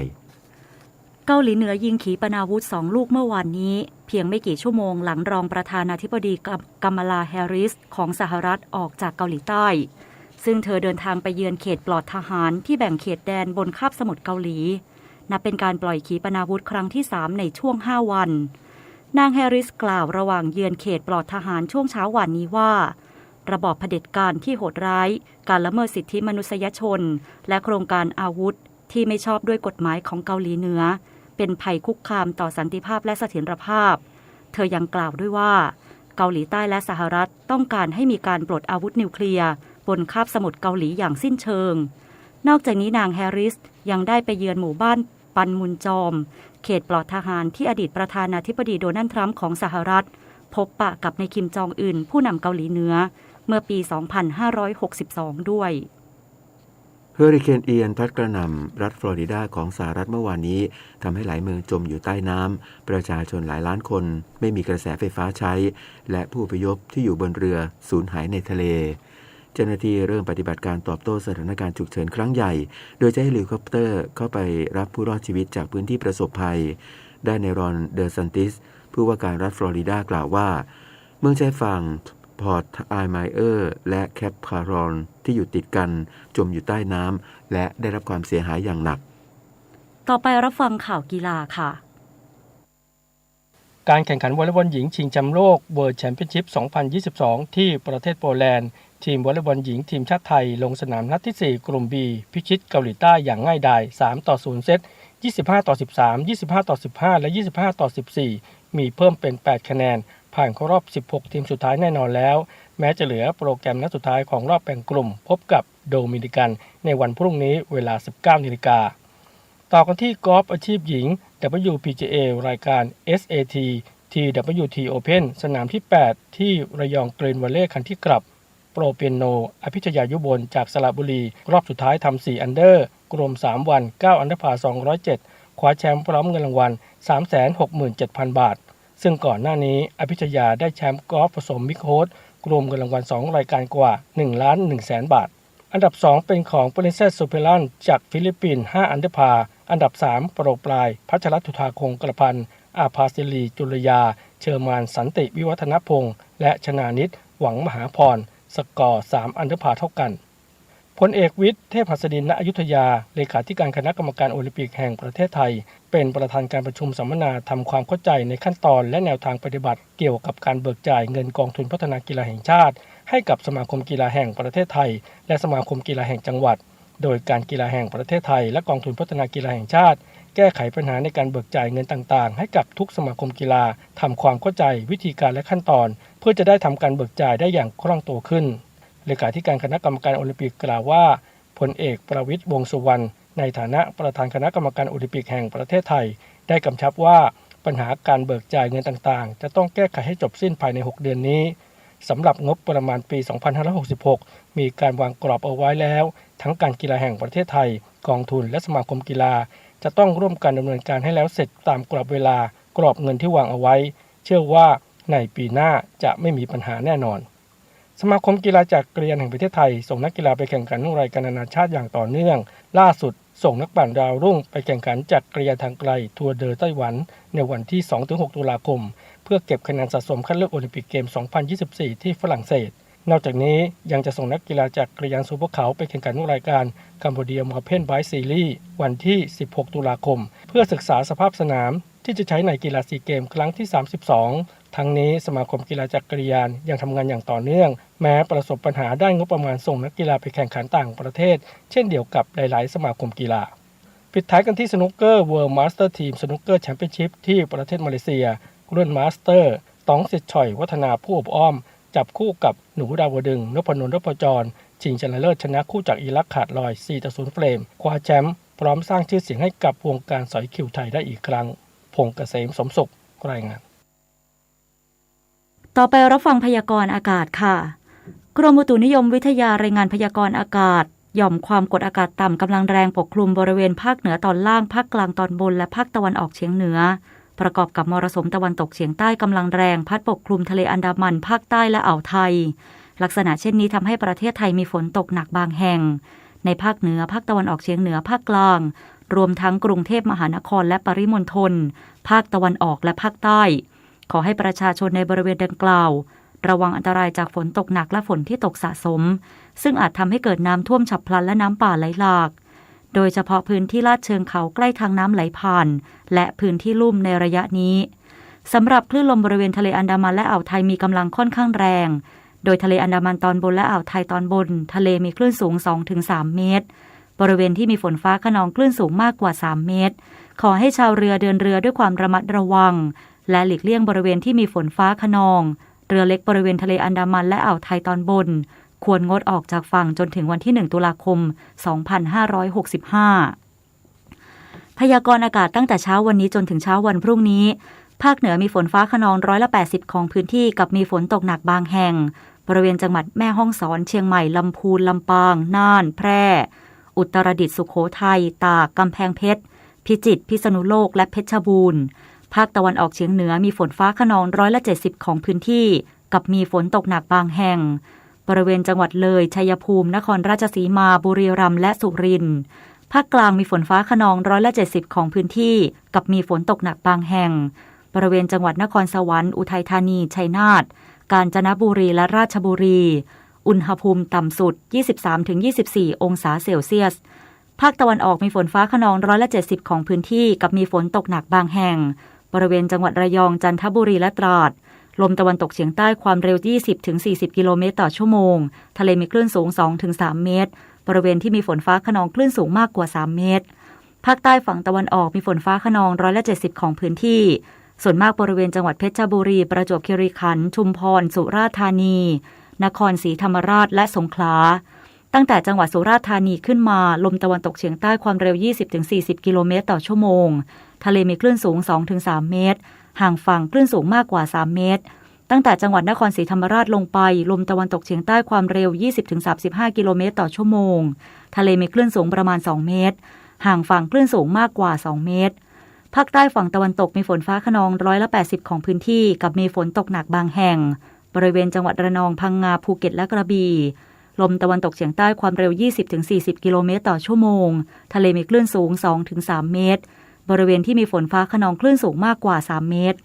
เกาหลีเหนือยิงขีปนาวุธ2ลูกเมื่อวานนี้เพียงไม่กี่ชั่วโมงหลังรองประธานาธิบดีกัมมาลาแฮร์ริสของสหรัฐออกจากเกาหลีใต้ซึ่งเธอเดินทางไปเยือนเขตปลอดทหารที่แบ่งเขตแดนบนคาบสมุทรเกาหลีนับเป็นการปล่อยขีปนาวุธครั้งที่3ในช่วง5วันนางแฮร์ริสกล่าวระหว่างเยือนเขตปลอดทหารช่วงเช้าวันนี้ว่าระบอบเผด็จการที่โหดร้ายการละเมิดสิทธิมนุษยชนและโครงการอาวุธที่ไม่ชอบด้วยกฎหมายของเกาหลีเหนือเป็นภัยคุกคามต่อสันติภาพและเสถียรภาพเธอยังกล่าวด้วยว่าเกาหลีใต้และสหรัฐต้องการให้มีการปลดอาวุธนิวเคลียร์บนคาบสมุทรเกาหลีอย่างสิ้นเชิงนอกจากนี้นางแฮร์ริสยังได้ไปเยือนหมู่บ้านปันมุนจอมเขตปลอดทหารที่อดีตประธานาธิบดีโดนัลด์ทรัมป์ของสหรัฐพบปะกับนายคิมจองอึนผู้นำเกาหลีเหนือเมื่อปี 2562 ด้วยเฮอริเคนเอียนพัดกระหน่ำรัฐฟลอริดาของสหรัฐเมื่อวานนี้ทำให้หลายเมืองจมอยู่ใต้น้ำประชาชนหลายล้านคนไม่มีกระแสไฟฟ้าใช้และผู้อพยพที่อยู่บนเรือสูญหายในทะเลเจ้าหน้าที่เริ่มปฏิบัติการตอบโต้สถานการณ์ฉุกเฉินครั้งใหญ่โดยจะให้เฮลิคอปเตอร์เข้าไปรับผู้รอดชีวิตจากพื้นที่ประสบภัยได้ในรอนเดอซันติสผู้ว่าการรัฐฟลอริดากล่าวว่าเมืองชายฝั่งพอร์ตไอไมเออร์และแคปคารอนที่อยู่ติดกันจมอยู่ใต้น้ำและได้รับความเสียหายอย่างหนักต่อไปรับฟังข่าวกีฬาค่ะการแข่งขันวอลเลย์บอลหญิงชิงแชมป์โลกเวิลด์แชมเปี้ยนชิพ 2022 ที่ประเทศโปแลนด์ทีมวอลเลย์บอลหญิงทีมชาติไทยลงสนามนัดที่ 4 กลุ่ม B พิชิตเกาหลีใต้อย่างง่ายดาย 3-0 เซต 25-13 25-15 และ 25-14 มีเพิ่มเป็น 8 คะแนนผ่านเข้ารอบ 16 ทีมสุดท้ายแน่นอนแล้วแม้จะเหลือโปรแกรมนัดสุดท้ายของรอบแบ่งกลุ่มพบกับโดมินิกันในวันพรุ่งนี้เวลา 19 น.ต่อกันที่กอล์ฟอาชีพหญิง WPGA รายการ SAT TWT Open สนามที่ 8 ที่ระยองกรีนวัลเลย์คันที่กลับโปรเปียโนอภิชยายุบลจากสระบุรีรอบสุดท้ายทำ4อันเดอร์รวม3วัน9อันเดอร์พา207คว้าแชมป์พร้อมเงินรางวัล 367,000 บาทซึ่งก่อนหน้านี้อภิชยาได้แชมป์กอล์ฟผสมมิกโฮส รวมเงินรางวัล2รายการกว่า1,100,000 บาทอันดับ2เป็นของ Princess Superlan จากฟิลิปปินส์5อันเดอร์พาอันดับ3โปรปลายพัชรธุธาคงกระพันธ์อาภาศิลีจุลยาเชอร์มานสันติวิวัฒนพงษ์และชนานิตหวังมหาพรสกอร์3อันเดอร์พาเท่ากันพลเอกวิทย์เทพหัสดิน ณ อยุธยาเลขาธิการคณะกรรมการโอลิมปิกแห่งประเทศไทยเป็นประธานการประชุมสัมมนาทำความเข้าใจในขั้นตอนและแนวทางปฏิบัติเกี่ยวกับการเบิกจ่ายเงินกองทุนพัฒนากีฬาแห่งชาติให้กับสมาคมกีฬาแห่งประเทศไทยและสมาคมกีฬาแห่งจังหวัดโดยการกีฬาแห่งประเทศไทยและกองทุนพัฒนากีฬาแห่งชาติแก้ไขปัญหาในการเบิกจ่ายเงินต่างๆให้กับทุกสมาคมกีฬาทำความเข้าใจวิธีการและขั้นตอนเพื่อจะได้ทำการเบิกจ่ายได้อย่างคล่องตัวขึ้นเลขาธิการคณะกรรมการโอลิมปิกกล่าวว่าพลเอกประวิตร วงษ์สุวรรณในฐานะประธานคณะกรรมการโอลิมปิกแห่งประเทศไทยได้กำชับว่าปัญหาการเบิกจ่ายเงินต่างๆจะต้องแก้ไขให้จบสิ้นภายใน6เดือนนี้สำหรับงบประมาณปี 2566 มีการวางกรอบเอาไว้แล้วทั้งการกีฬาแห่งประเทศไทยกองทุนและสมาคมกีฬาจะต้องร่วมกันดำเนินการให้แล้วเสร็จตามกรอบเวลากรอบเงินที่วางเอาไว้เชื่อว่าในปีหน้าจะไม่มีปัญหาแน่นอนสมาคมกีฬาจักรยานแห่งประเทศไทยส่งนักกีฬาไปแข่งขันรายการนานาชาติอย่างต่อเนื่องล่าสุดส่งนักปั่นดาวรุ่งไปแข่งขันจักรยานทางไกลทัวร์เดอไต้หวันในวันที่ 2-6 ตุลาคมเพื่อเก็บคะแนนสะสมคัดเลือกโอลิมปิกเกม 2024 ที่ฝรั่งเศสนอกจากนี้ยังจะส่งนักกีฬาจักรยานซูเปอร์เขาไปแข่งขันรายการคัมโบเดียมอเพนไบค์ซีรีส์วันที่ 16 ตุลาคมเพื่อศึกษาสภาพสนามที่จะใช้ในกีฬาซีเกมครั้งที่ 32 ทั้งนี้สมาคมกีฬาจักรยานยังทำงานอย่างต่อเนื่องแม้ประสบปัญหาด้านงบประมาณส่งนักกีฬาไปแข่งขันต่างประเทศเช่นเดียวกับหลายๆสมาคมกีฬาปิดท้ายกันที่สนุกเกอร์ World Master Team Snooker Championship ที่ประเทศมาเลเซียรุ่นมาสเตอร์ต้องสิทธิ์ฉ่อยวัฒนาผู้อบอ้อมจับคู่กับหนูดาวดึงนพนนท์นพจรชิงชนะเลิศชนะคู่จากอิรักขาดลอย 4-0 เฟรมคว้าแชมป์พร้อมสร้างชื่อเสียงให้กับวงการสอยคิวไทยได้อีกครั้งพงษ์เกษมสมสุขรายงานต่อไปรับฟังพยากรณ์อากาศค่ะกรมอุตุนิยมวิทยารายงานพยากรณ์อากาศหย่อมความกดอากาศต่ำกำลังแรงปกคลุมบริเวณภาคเหนือตอนล่างภาคกลางตอนบนและภาคตะวันออกเฉียงเหนือประกอบกับมรสุมตะวันตกเฉียงใต้กำลังแรงพัดปกคลุมทะเลอันดามันภาคใต้และอ่าวไทยลักษณะเช่นนี้ทำให้ประเทศไทยมีฝนตกหนักบางแห่งในภาคเหนือภาคตะวันออกเฉียงเหนือภาคกลางรวมทั้งกรุงเทพมหานครและปริมณฑลภาคตะวันออกและภาคใต้ขอให้ประชาชนในบริเวณดังกล่าวระวังอันตรายจากฝนตกหนักและฝนที่ตกสะสมซึ่งอาจทำให้เกิดน้ำท่วมฉับพลันและน้ำป่าไหลหลากโดยเฉพาะพื้นที่ลาดเชิงเขาใกล้ทางน้ำไหลผ่านและพื้นที่ลุ่มในระยะนี้สำหรับคลื่นลมบริเวณทะเลอันดามันและอ่าวไทยมีกำลังค่อนข้างแรงโดยทะเลอันดามันตอนบนและอ่าวไทยตอนบนทะเลมีคลื่นสูง 2-3 เมตรบริเวณที่มีฝนฟ้าคะนองคลื่นสูงมากกว่า3เมตรขอให้ชาวเรือเดินเรือด้วยความระมัดระวังและหลีกเลี่ยงบริเวณที่มีฝนฟ้าคะนองเรือเล็กบริเวณทะเลอันดามันและอ่าวไทยตอนบนควรงดออกจากฝั่งจนถึงวันที่1ตุลาคม 2565 พยากรณ์อากาศตั้งแต่เช้าวันนี้จนถึงเช้าวันพรุ่งนี้ภาคเหนือมีฝนฟ้าคะนอง80%ของพื้นที่กับมีฝนตกหนักบางแห่งบริเวณจังหวัดแม่ฮ่องสอนเชียงใหม่ลำพูนลำปางน่านแพร่อุตรดิตถ์สุโขทัยตากกำแพงเพชรพิจิตรพิษณุโลกและเพชรบูรณ์ภาคตะวันออกเฉียงเหนือมีฝนฟ้าคะนอง70%ของพื้นที่กับมีฝนตกหนักบางแห่งบริเวณจังหวัดเลยชัยภูมินครราชสีมาบุรีรัมย์และสุรินทร์ภาคกลางมีฝนฟ้าคะนอง70%ของพื้นที่กับมีฝนตกหนักบางแห่งบริเวณจังหวัดนครสวรรค์อุทัยธานีชัยนาทกาญจนบุรีและราชบุรีอุณหภูมิต่ำสุด 23-24 องศาเซลเซียสภาคตะวันออกมีฝนฟ้าคะนอง70%ของพื้นที่กับมีฝนตกหนักบางแห่งบริเวณจังหวัดระยองจันทบุรีและตราดลมตะวันตกเฉียงใต้ความเร็ว 20-40 กิโลเมตรต่อชั่วโมงทะเลมีคลื่นสูง 2-3 เมตรบริเวณที่มีฝนฟ้าคะนองคลื่นสูงมากกว่า3เมตรภาคใต้ฝั่งตะวันออกมีฝนฟ้าคะนอง70%ของพื้นที่ส่วนมากบริเวณจังหวัดเพชรบุรีประจวบคีรีขันธ์ชุมพรสุราษฎร์ธานีนครศรีธรรมราชและสงขลาตั้งแต่จังหวัดสุราษฎร์ธานีขึ้นมาลมตะวันตกเฉียงใต้ความเร็ว 20-40 กิโลเมตรต่อชั่วโมงทะเลมีคลื่นสูง 2-3 เมตรห่างฝั่งคลื่นสูงมากกว่า3เมตรตั้งแต่จังหวัดนครศรีธรรมราชลงไปลมตะวันตกเฉียงใต้ความเร็ว 20-35 กิโลเมตรต่อชั่วโมงทะเลมีคลื่นสูงประมาณ2เมตรห่างฝั่งคลื่นสูงมากกว่า2เมตรภาคใต้ฝั่งตะวันตกมีฝนฟ้าคะนอง80%ของพื้นที่กับมีฝนตกหนักบางแห่ง บริเวณจังหวัดระนองพังงาภูเก็ตและกระบี่ลมตะวันตกเฉียงใต้ความเร็ว 20-40 กิโลเมตรต่อชั่วโมงทะเลมีคลื่นสูง 2-3 เมตรบริเวณที่มีฝนฟ้าคะนองคลื่นสูงมากกว่า 3 เมตร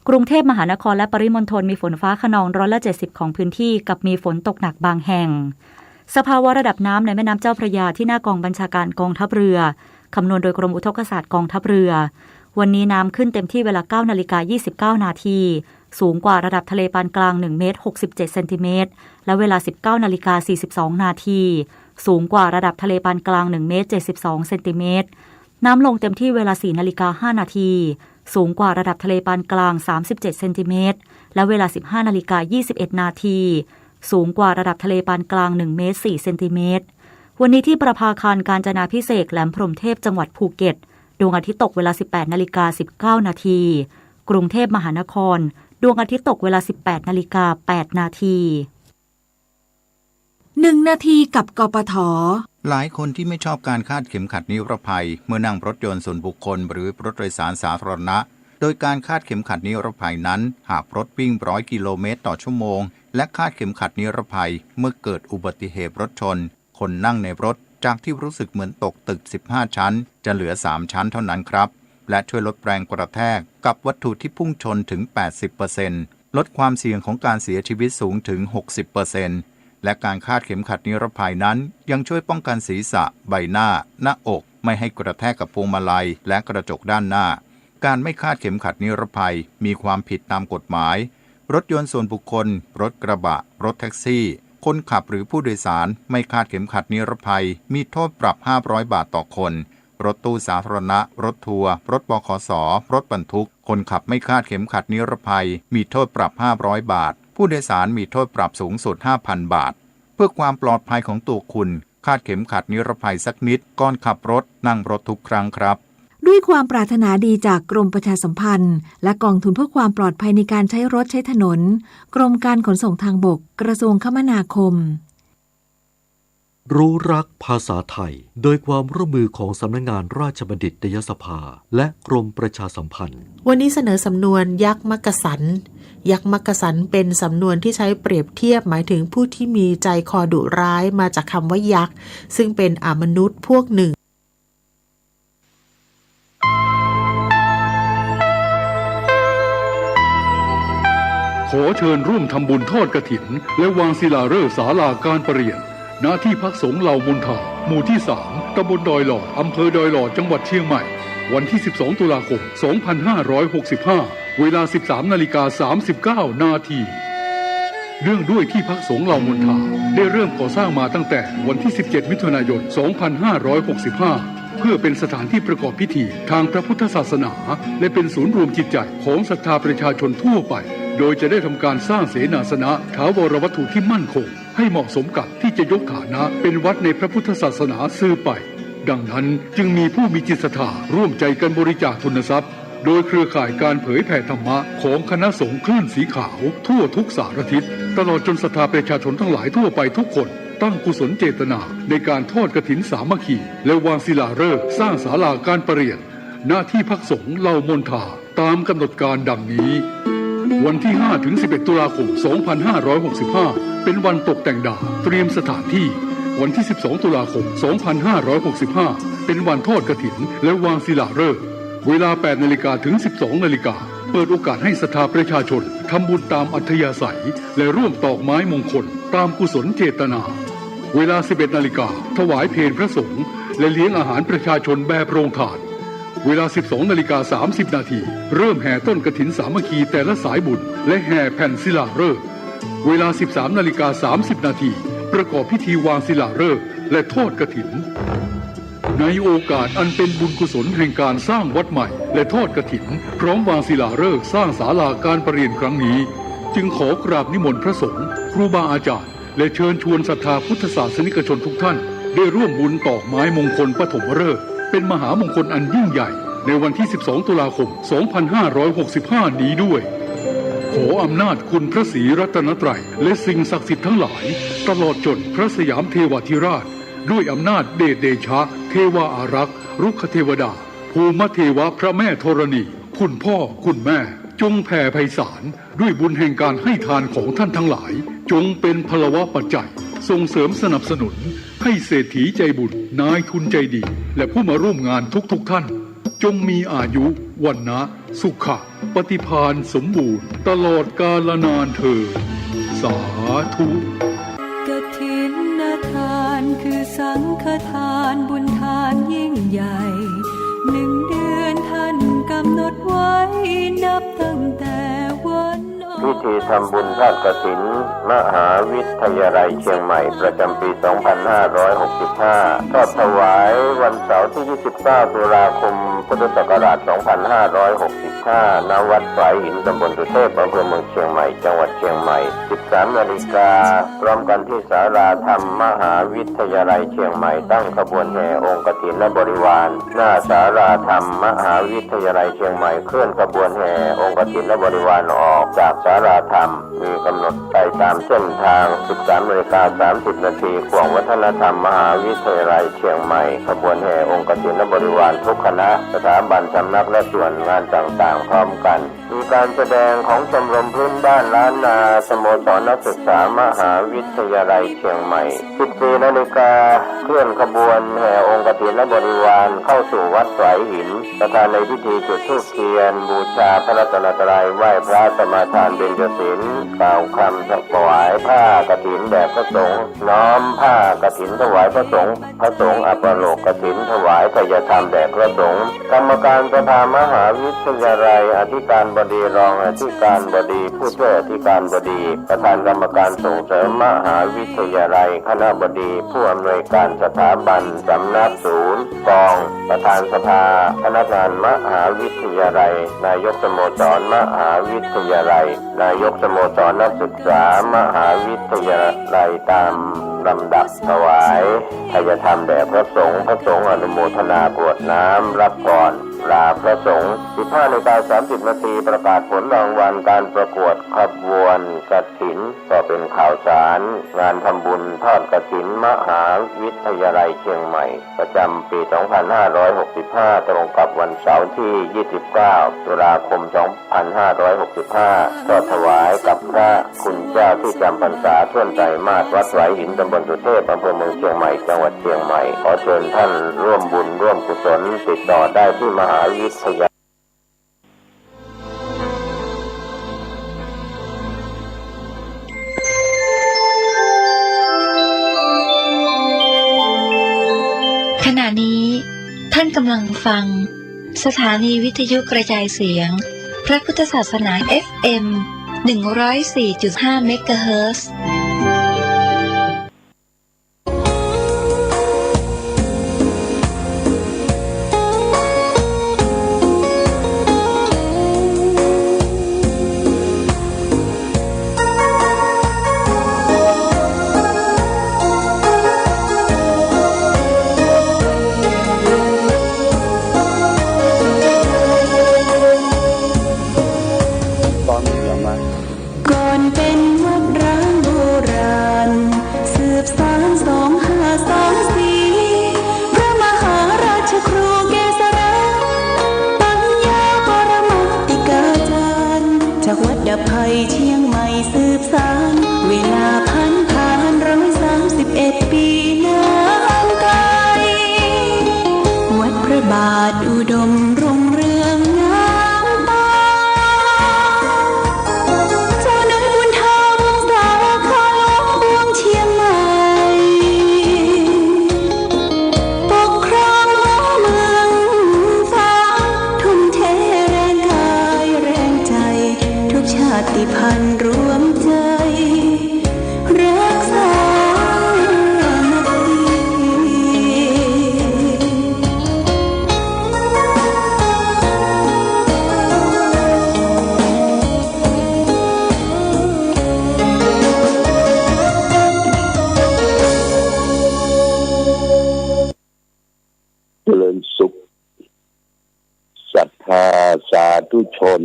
กรุงเทพมหานครและปริมณฑลมีฝนฟ้าคะนอง170%ของพื้นที่กับมีฝนตกหนักบางแห่งสภาวะระดับน้ำในแม่น้ำเจ้าพระยาที่หน้ากองบัญชาการกองทัพเรือคำนวณโดยกรมอุทกศาสตร์กองทัพเรือวันนี้น้ำขึ้นเต็มที่เวลา 9:29 นาทีสูงกว่าระดับทะเลปานกลาง1เมตร67เซนติเมตรและเวลา 19:42 นาทีสูงกว่าระดับทะเลปานกลาง1เมตร72เซนติเมตรน้ำลงเต็มที่เวลา 4:05 นาทีสูงกว่าระดับทะเลปานกลาง37เซนติเมตรและเวลา 15:21 นาทีสูงกว่าระดับทะเลปานกลาง1เมตร4เซนติเมตรวันนี้ที่ประภาคารกาญจนาภิเษกแหลมพรหมเทพจังหวัดภูเก็ตดวงอาทิตย์ตกเวลา 18:19 นาทีกรุงเทพมหานครดวงอาทิตย์ตกเวลา 18:08 นาที 1 นาทีกับกปท.หลายคนที่ไม่ชอบการคาดเข็มขัดนิรภัยเมื่อนั่งรถยนต์ส่วนบุคคลหรือรถโดยสารสาธารณะโดยการคาดเข็มขัดนิรภัยนั้นหากรถวิ่ง100 กิโลเมตรต่อชั่วโมงและคาดเข็มขัดนิรภัยเมื่อเกิดอุบัติเหตุรถชนคนนั่งในรถจากที่รู้สึกเหมือนตกตึก15ชั้นจะเหลือ3ชั้นเท่านั้นครับและช่วยลดแรงกระแทกกับวัตถุที่พุ่งชนถึง 80% ลดความเสี่ยงของการเสียชีวิตสูงถึง 60%และการคาดเข็มขัดนิรภัยนั้นยังช่วยป้องกันศีรษะใบหน้าหน้าอกไม่ให้กระแทกกับพวงมาลัยและกระจกด้านหน้าการไม่คาดเข็มขัดนิรภัยมีความผิดตามกฎหมายรถยนต์ส่วนบุคคลรถกระบะรถแท็กซี่คนขับหรือผู้โดยสารไม่คาดเข็มขัดนิรภัยมีโทษปรับ500 บาทต่อคนรถตู้สาธารณะรถทัวร์รถบขส.รถบรรทุกคนขับไม่คาดเข็มขัดนิรภัยมีโทษปรับ500 บาทผู้โดยสารมีโทษปรับสูงสุด 5,000 บาทเพื่อความปลอดภัยของตัวคุณคาดเข็มขัดนิรภัยสักนิดก่อนขับรถนั่งรถทุกครั้งครับด้วยความปรารถนาดีจากกรมประชาสัมพันธ์และกองทุนเพื่อความปลอดภัยในการใช้รถใช้ถนนกรมการขนส่งทางบกกระทรวงคมนาคมรู้รักภาษาไทยโดยความร่วมมือของสำนักงานราชบัณฑิตยสภาและกรมประชาสัมพันธ์วันนี้เสนอสำนวนยักษ์มักกะสันยักษ์มักกะสันเป็นสำนวนที่ใช้เปรียบเทียบหมายถึงผู้ที่มีใจคอดุร้ายมาจากคำว่ายักษ์ซึ่งเป็นอมนุษย์พวกหนึ่งขอเชิญร่วมทำบุญทอดกฐินและวางศิลาฤกษ์ศาลาการประเรียนณที่พักสงฆ์เหล่ามนทาหมู่ที่ 3 ตำบลดอยหลอดอำเภอดอยหลอดจังหวัดเชียงใหม่วันที่ 12 ตุลาคม 2565 เวลา 13:39 นาทีเนื่องด้วยที่พักสงฆ์เหล่ามนทาได้เริ่มก่อสร้างมาตั้งแต่วันที่ 17 มิถุนายน 2565 เพื่อเป็นสถานที่ประกอบพิธีทางพระพุทธศาสนาและเป็นศูนย์รวมจิตใจของศรัทธาประชาชนทั่วไปโดยจะได้ทำการสร้างเสนาสนะถาวรวัตถุที่มั่นคงให้เหมาะสมกับที่จะยกฐานะเป็นวัดในพระพุทธศาสนาสืบไปดังนั้นจึงมีผู้มีจิตศรัทธาร่วมใจกันบริจาคทุนทรัพย์โดยเครือข่ายการเผยแผ่ธรรมะของคณะสงฆ์คลื่นสีขาวทั่วทุกสารทิศตลอดจนศรัทธาประชาชนทั้งหลายทั่วไปทุกคนตั้งกุศลเจตนาในการทอดกฐินสามัคคีและวางศิลาฤกษ์สร้างศาลาการประเรียนณที่พักสงฆ์เหล่ามนทาตามกำหนดการดังนี้วันที่ 5-11 ตุลาคม 2565 เป็นวันตกแต่งดาวเตรียมสถานที่วันที่ 12 ตุลาคม 2565 เป็นวันทอดกฐินและวางศิลาฤกษ์เวลา 8 นาฬิกาถึง 12 นาฬิกาเปิดโอกาสให้ศรัทธาประชาชนทำบุญตามอัธยาศัยและร่วมตอกไม้มงคลตามกุศลเจตนาเวลา 11 นาฬิกาถวายเพลพระสงฆ์และเลี้ยงอาหารประชาชนแบบโรงทานเวลา 12:30 นาทีเริ่มแห่ต้นกฐินสามัคคีแต่ละสายบุญและแห่แผ่นศิลาฤกษ์เวลา 13:30 นาทีประกอบพิธีวางศิลาฤกษ์และทอดกฐินในโอกาสอันเป็นบุญกุศลแห่งการสร้างวัดใหม่และทอดกฐินพร้อมวางศิลาฤกษ์สร้างศาลาการประเรียนครั้งนี้จึงขอกราบนิมนต์พระสงฆ์ครูบาอาจารย์และเชิญชวนศรัทธาพุทธศาสนิกชนทุกท่านได้ร่วมบุญตอกไม้มงคลปฐมฤกษ์เป็นมหามงคลอันยิ่งใหญ่ในวันที่ 12 ตุลาคม 2565 นี้ด้วยขออำนาจคุณพระศรีรัตนตรัยและสิ่งศักดิ์สิทธิ์ทั้งหลายตลอดจนพระสยามเทวาธิราชด้วยอำนาจเดชเดชะเทวาอารักษ์รุกขเทวดาภูมิเทวะพระแม่ธรณีคุณพ่อคุณแม่ จงแผ่ไพศาลด้วยบุญแห่งการให้ทานของท่านทั้งหลายจงเป็นพลวะปัจจัยส่งเสริมสนับสนุนให้เศรษฐีใจบุญนายทุนใจดีและผู้มาร่วมงานทุกท่านจงมีอายุวันนะสุขะปฏิภาณสมบูรณ์ตลอดกาลนานเถิดสาธุกฐินทานคือสังฆทานบุญทานยิ่งใหญ่1 เดือนท่านกำหนดไว้นับตั้งแต่วันพิธีทำบุญทอดกฐินมหาวิทยาลัยเชียงใหม่ประจำปี 2565 ทอดถวายวันเสาร์ที่ 29 ตุลาคม พุทธศักราช 2565 ณ วัดฝายหินตำบลสุเทพอำเภอเมืองเชียงใหม่ จังหวัดเชียงใหม่ 13 นาฬิกาพร้อมกันที่ศาลาธรรมมหาวิทยาลัยเชียงใหม่ตั้งขบวนแห่องค์กฐินและบริวารหน้าศาลาธรรมมหาวิทยาลัยเชียงใหม่เคลื่อนขบวนแห่องค์กฐินและบริวารออกจากศาลาธรรมมีกำหนดไปตามเส้นทาง 13:30 นาทีขวงวัฒนธรรมมหาวิทยาลัยเชียงใหม่ขบวนแห่องค์กฐินและบริวารทุกคณะสถาบันสำนักและส่วนงานต่างๆพร้อมกันมีการแสดงของชมรมพื้นบ้านล้านนาสโมสรนักศึกษามหาวิทยาลัยเชียงใหม่ 14 นาฬิกาเคลื่อนขบวนแห่องค์กฐินและบริวารเข้าสู่วัดฝายหินประธานในพิธีจุดธูปเทียนบูชาพระรัตนตรัยไหว้พระสมาทานเบญจศีลกล่าวคำถวายผ้ากฐินแด่พระสงฆ์น้อมผ้ากฐินถวายพระสงฆ์อัปโลกกฐินถวายทายธรรมแด่พระสงฆ์กรรมการสภามหาวิทยาลัยอธิการบดีรองอธิการบดีผู้ช่วยอธิการบดีประธานกรรมการส่งเสริมมหาวิทยาลัยคณบดีผู้อำนวยการสถาบันสำนักศูนย์กองประธานสภาพนักงานมหาวิทยาลัยนายกสโมสรมหาวิทยาลัยนายกสโมสรนักศึกษามหาวิทยาลัยตามลำดับถวายทายธรรมแด่พระสงฆ์อนุโมทนากรวดน้ำรับก่อนลาพระสงฆ์ 15:30 นาทีประกาศผลรางวัลการประกวดขบวนกฐินก็เป็นข่าวสารงานทำบุญทอดกฐินมหาวิทยาลัยเชียงใหม่ประจำปี 2565 ตรงกับวันเสาร์ที่ 29 ตุลาคม 2565 ทอดถวายกับพระคุณเจ้าที่จำพรรษาท่วนใจมาศวัดฝายหินตำบลสุเทพอำเภอเมืองเชียงใหม่จังหวัดเชียงใหม่ขอเชิญท่านร่วมบุญร่วมกุศลติดต่อได้ที่มหาวิทยาลัยขณะนี้ท่านกำลังฟังสถานีวิทยุกระจายเสียงพระพุทธศาสนา FM 104.5 เมกะเฮิรตซ์ชน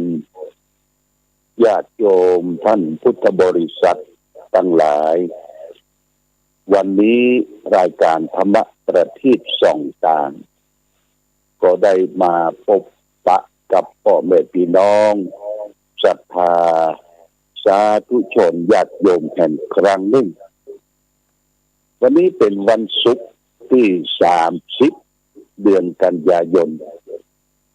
ญาติโยมท่านพุทธบริษัททั้งหลายวันนี้รายการธรรมประทีปส่องทางก็ได้มาพบปะกับพ่อแม่พี่น้อง ศรัทธาสาธุชนญาติโยมแห่งครั้งหนึ่งวันนี้เป็นวันศุกร์ที่30เดือนกันยายน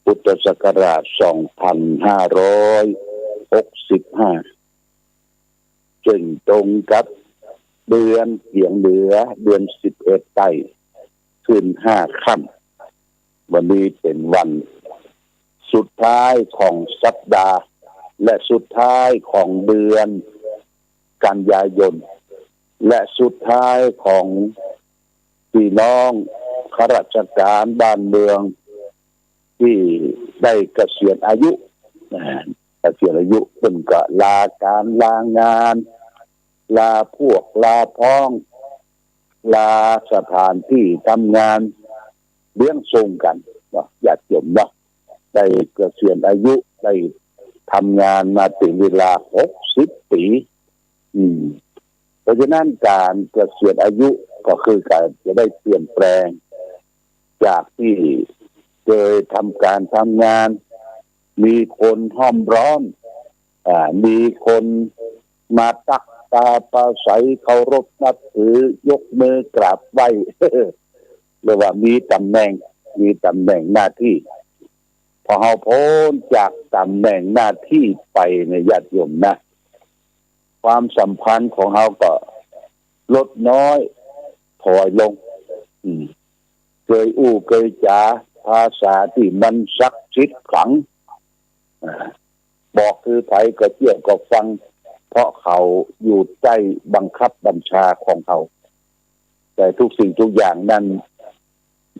พุทธศักราช2565ซึ่งตรงกับเดือนเหียงเหนือเดือน11ใต้ขึ้น5ค่ำวันนี้เป็นวันสุดท้ายของสัปดาห์และสุดท้ายของเดือนกันยายนและสุดท้ายของพี่น้องข้าราชการบ้านเมืองที่ได้เกษียณอายุเกษียณอายุเพิ่นก็ลาการลางานลาพวกลาพ้องลาสถานที่ทำงานเลี้ยงส่งกันเนาะญาติโยมเนาะได้เกษียณอายุได้ทำงานมาถึงเวลา60 ปีเพราะฉะนั้นการเกษียณอายุก็คือการจะได้เปลี่ยนแปลงจากที่เคยทำการทำงานมีคนห้อมร้อมมีคนมาตักตาประสัยเคารพนับถือยกมือกราบไหว้ เรียกว่ามีตำแหน่งหน้าที่พอเขาพ้นจากตำแหน่งหน้าที่ไปในญาติโยมนะความสัมพันธ์ของเขาก็ลดน้อยถอยลงเคยเคยจาภาษาที่มันศักดิ์สิทธิ์ขลังบอกคือไผก็เชื่อก็ฟังเพราะเขาอยู่ใต้บังคับบัญชาของเขาแต่ทุกสิ่งทุกอย่างนั้น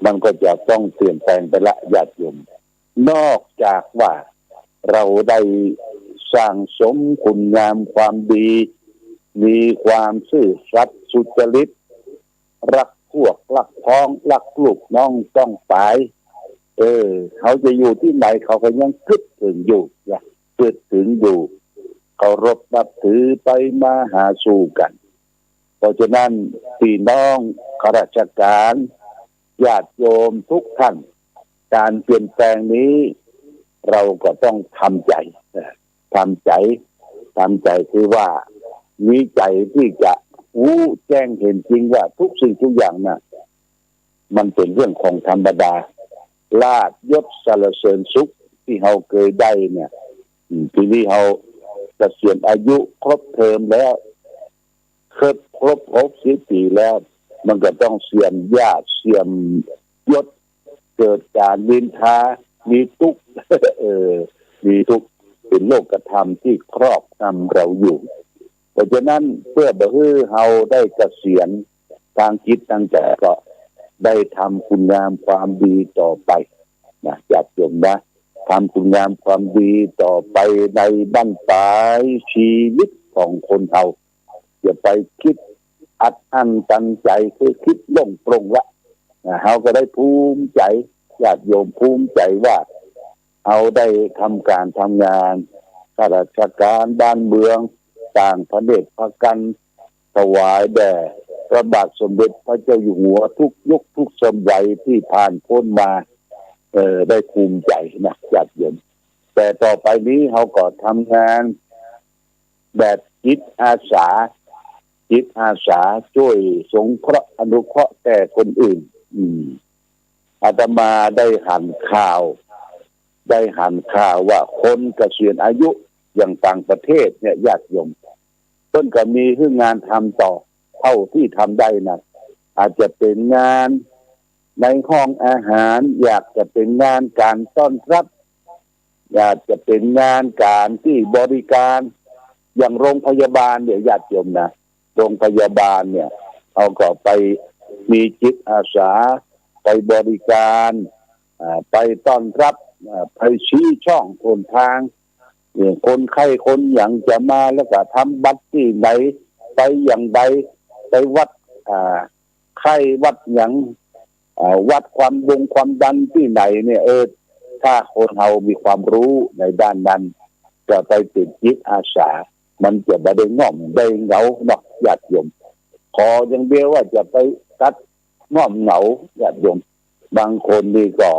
มันก็จะต้องเปลี่ยนแปลงไปละญาติโยมนอกจากว่าเราได้สร้างสมคุณงามความดีมีความซื่อสัตย์สุจริตรักพวกรักพ้องรักลูกน้องต้องตายเขาจะอยู่ที่ไหนเขาก็ยังคิดถึงอยู่เคารพนับถือไปมาหาสู่กันเพราะฉะนั้นพี่น้องข้าราชการญาติโยมทุกท่านการเปลี่ยนแปลงนี้เราก็ต้องทำใจคือว่ามีใจที่จะรู้แจ้งเห็นจริงว่าทุกสิ่งทุกอย่างน่ะมันเป็นเรื่องของธรรมดาลาภยศสรรเสริญสุขที่เราเคยได้เนี่ยทีนี้เราเกษียณอายุครบเทอมแล้วครบ60 ปีแล้วมันก็ต้องเสื่อมญาติเสื่อมยศเกิดการนินทามีทุกข์มีทุกข์เป็นโลกธรรมที่ครอบงำเราอยู่เพราะฉะนั้นเพื่อบ่ให้เราได้เกษียณทางจิตทางใจก็ได้ทำคุณงามความดีต่อไปนะญาติโยมนะทำคุณงามความดีต่อไปในบั้นปลายชีวิตของคนเราอย่าไปคิดอัดอั้นตันใจคือคิดล่งปรงละเราก็ได้ภูมิใจญาติโยมภูมิใจว่าเอาได้ทำการทำงานข้าราชการบ้านเมืองต่างพระเดชพระกันถวายแด่พระบาทสมเด็จพระเจ้าอยู่หัวทุกยุคทุกสมัยที่ผ่านพ้นมาได้ภูมิใจนะญาติโยมแต่ต่อไปนี้เขาก็ทำงานแบบจิตอาสาช่วยสงเคราะห์อนุเคราะห์แต่คนอื่นอาตมาได้หันข่าวว่าคนเกษียณอายุอย่างต่างประเทศเนี่ยญาติโยมต้นก็มีเรื่องงานทำต่อเท่าที่ทำได้นะอาจจะเป็นงานในห้องอาหารอยากจะเป็นงานการต้อนรับอยากจะเป็นงานการที่บริการอย่างโรงพยาบาลเนี่ยญาติโยมนะโรงพยาบาลเนี่ยเอาก็ไปมีจิตอาสาไปบริการไปต้อนรับไปชี้ช่องหนทางคนไข้คนอย่างจะมาแล้วก็ทำบัตรที่ไหนไปอย่างใดไปวัดไข้วัดอย่างวัดความดันที่ไหนเนี่ยถ้าคนเรามีความรู้ในด้านนั้นจะไปเป็นจิตอาสามันจะไม่ได้ง่อมได้เหงาเนาะญาติโยมขออย่างเดียวว่าจะไปตัดง่อมเหงาญาติโยมบางคนนี่ก็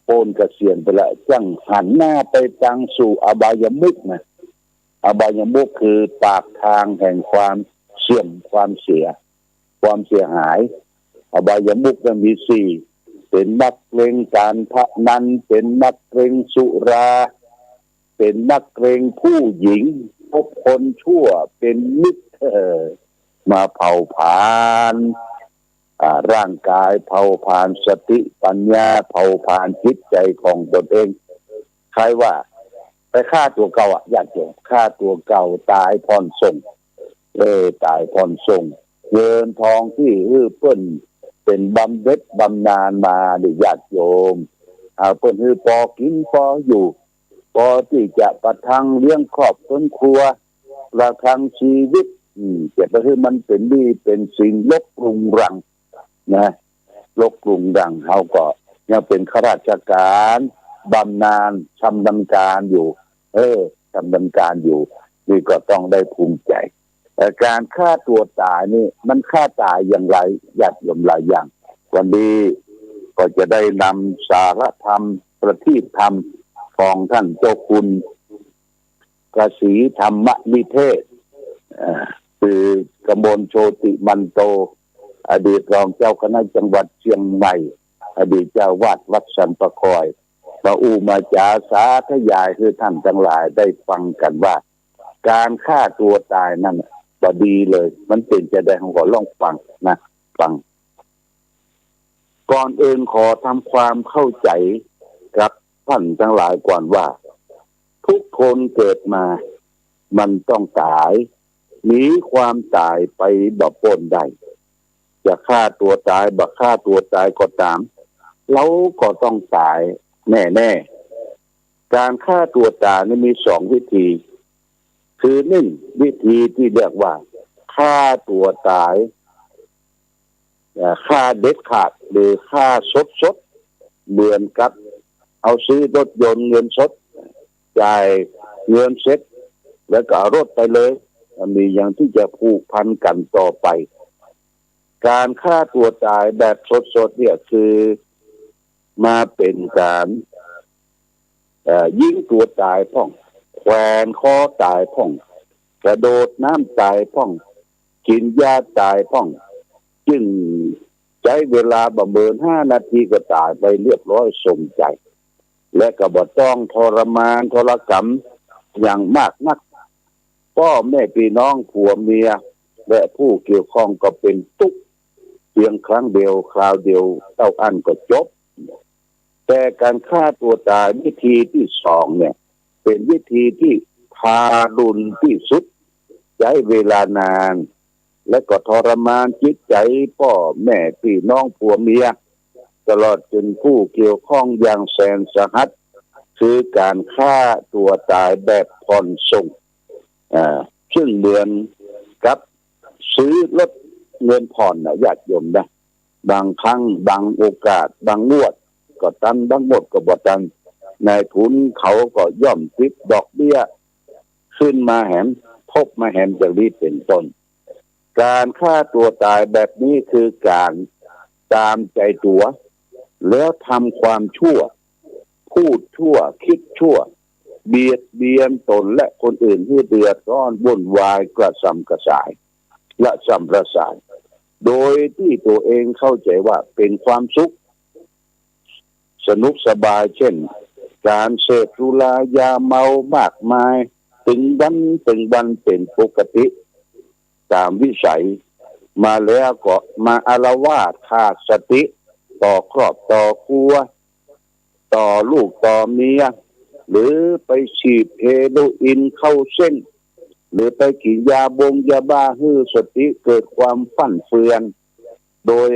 โปนเกษียณไปละจังหันหน้าไปทางสู่อบายมุขนะอบายมุขคือปากทางแห่งความเสื่อมความเสียหายอบายมุขมันมีสี่เป็นนักเลงการพนันเป็นนักเลงสุราเป็นนักเลงผู้หญิงพบคนชั่วเป็นมิตรมาเผาผลาญร่างกายเผาผลาญสติปัญญาเผาผลาญจิตใจของตนเองใครว่าไปฆ่าตัวเก่าญาติโยมฆ่าตัวเก่าตายผ่อนส่งตายผ่อนส่งเงินทองที่เปิ้นเป็นบำเหน็จบำนาญมาดิญาติโยมเปิ้นพอกินพออยู่พอที่จะประทังเลี้ยงครอบครัวประทังชีวิตแต่ก็คือมันเป็นนี่เป็นสิ่งลบกรุงรังนะลบกรุงรังเขาก็ยังเป็นข้าราชการบำนาญทำดำการอยู่ทำดำการอยู่นี่ก็ต้องได้ภูมิใจแต่การฆ่าตัวตายนี่มันฆ่าตายอย่างไรญาติโยมหลายอย่างวันนี้ก็จะได้นำสารธรรมประทีปธรรมของท่านเจ้าคุณกษีธรรมนิเทศคือกมลโชติมันโตอดีตรองเจ้าคณะจังหวัดเชียงใหม่อดีตเจ้าวาดวัดสันปะคอยมามาจาสาธยายคือท่านทั้งหลายได้ฟังกันว่าการฆ่าตัวตายนั่นก็ดีเลยมันเป็นจะได้ของขอลองฟังนะฟังก่อนอื่นขอทำความเข้าใจกับท่านทั้งหลายก่อนว่าทุกคนเกิดมามันต้องตายหนีความตายไปบ่พ้นได้จะฆ่าตัวตายบ่ฆ่าตัวตายก็ตามเราก็ต้องตายแน่ๆการฆ่าตัวตายนี่มี2วิธีคือ1วิธีที่เรียกว่าฆ่าตัวตายฆ่าเด็ดขาดหรือฆ่าสดเหมือนกับเอาซื้อรถยนต์เงินสดจ่ายเงินเสร็จแล้วก็เอารถไปเลยมีอย่างที่จะผูกพันกันต่อไปการฆ่าตัวตายแบบสดเนี่ยคือมาเป็นการยิงตัวตายพ่องแขวนคอตายพ่องกระโดดน้ำตายพ่องกินยาตายพ่องจึงใช้เวลาประเมิน5 นาทีก็ตายไปเรียบร้อยสมใจและก็บ่ต้องทรมานทรกรรมอย่างมากนักพ่อแม่พี่น้องผัวเมียและผู้เกี่ยวข้องก็เป็นทุกข์เพียงครั้งเดียวคราวเดียวเท่าอันก็จบแต่การฆ่าตัวตายวิธีที่2เนี่ยเป็นวิธีที่ทารุณที่สุดใช้เวลานานและก็ทรมานจิตใจพ่อแม่พี่น้องผัวเมียตลอดจนผู้เกี่ยวข้องอย่างแสนสาหัสคือการฆ่าตัวตายแบบผ่อนส่งซึ่งเหมือนกับซื้อรถเงินผ่อนญาติโยมนะบางครั้งบางโอกาสบางงวดก็ตันบางหมดก็บ่ตันนายทุนเขาก็ย่อมติดดอกเบี้ยขึ้นมาแหมทบมาแหมอย่างนี้เป็นต้นการฆ่าตัวตายแบบนี้คือการตามใจตัวแล้วทำความชั่วพูดชั่วคิดชั่วเบียดเบียนตนและคนอื่นที่เดือดร้อนวุ่นวายกระสับกระส่ายและสัมประสานโดยที่ตัวเองเข้าใจว่าเป็นความสุขสนุกสบายเช่นการเสพสุรายาเมามากมายถึงวันเป็นปกติตามวิสัยมาแล้วก็มาอาละวาดขาดสติต่อครอบต่อครัวต่อลูกต่อเมียหรือไปฉีดเฮโรอีนเข้าเส้นหรือไปกินยาบ้าฮื้อสติเกิดความฟั่นเฟือนโดย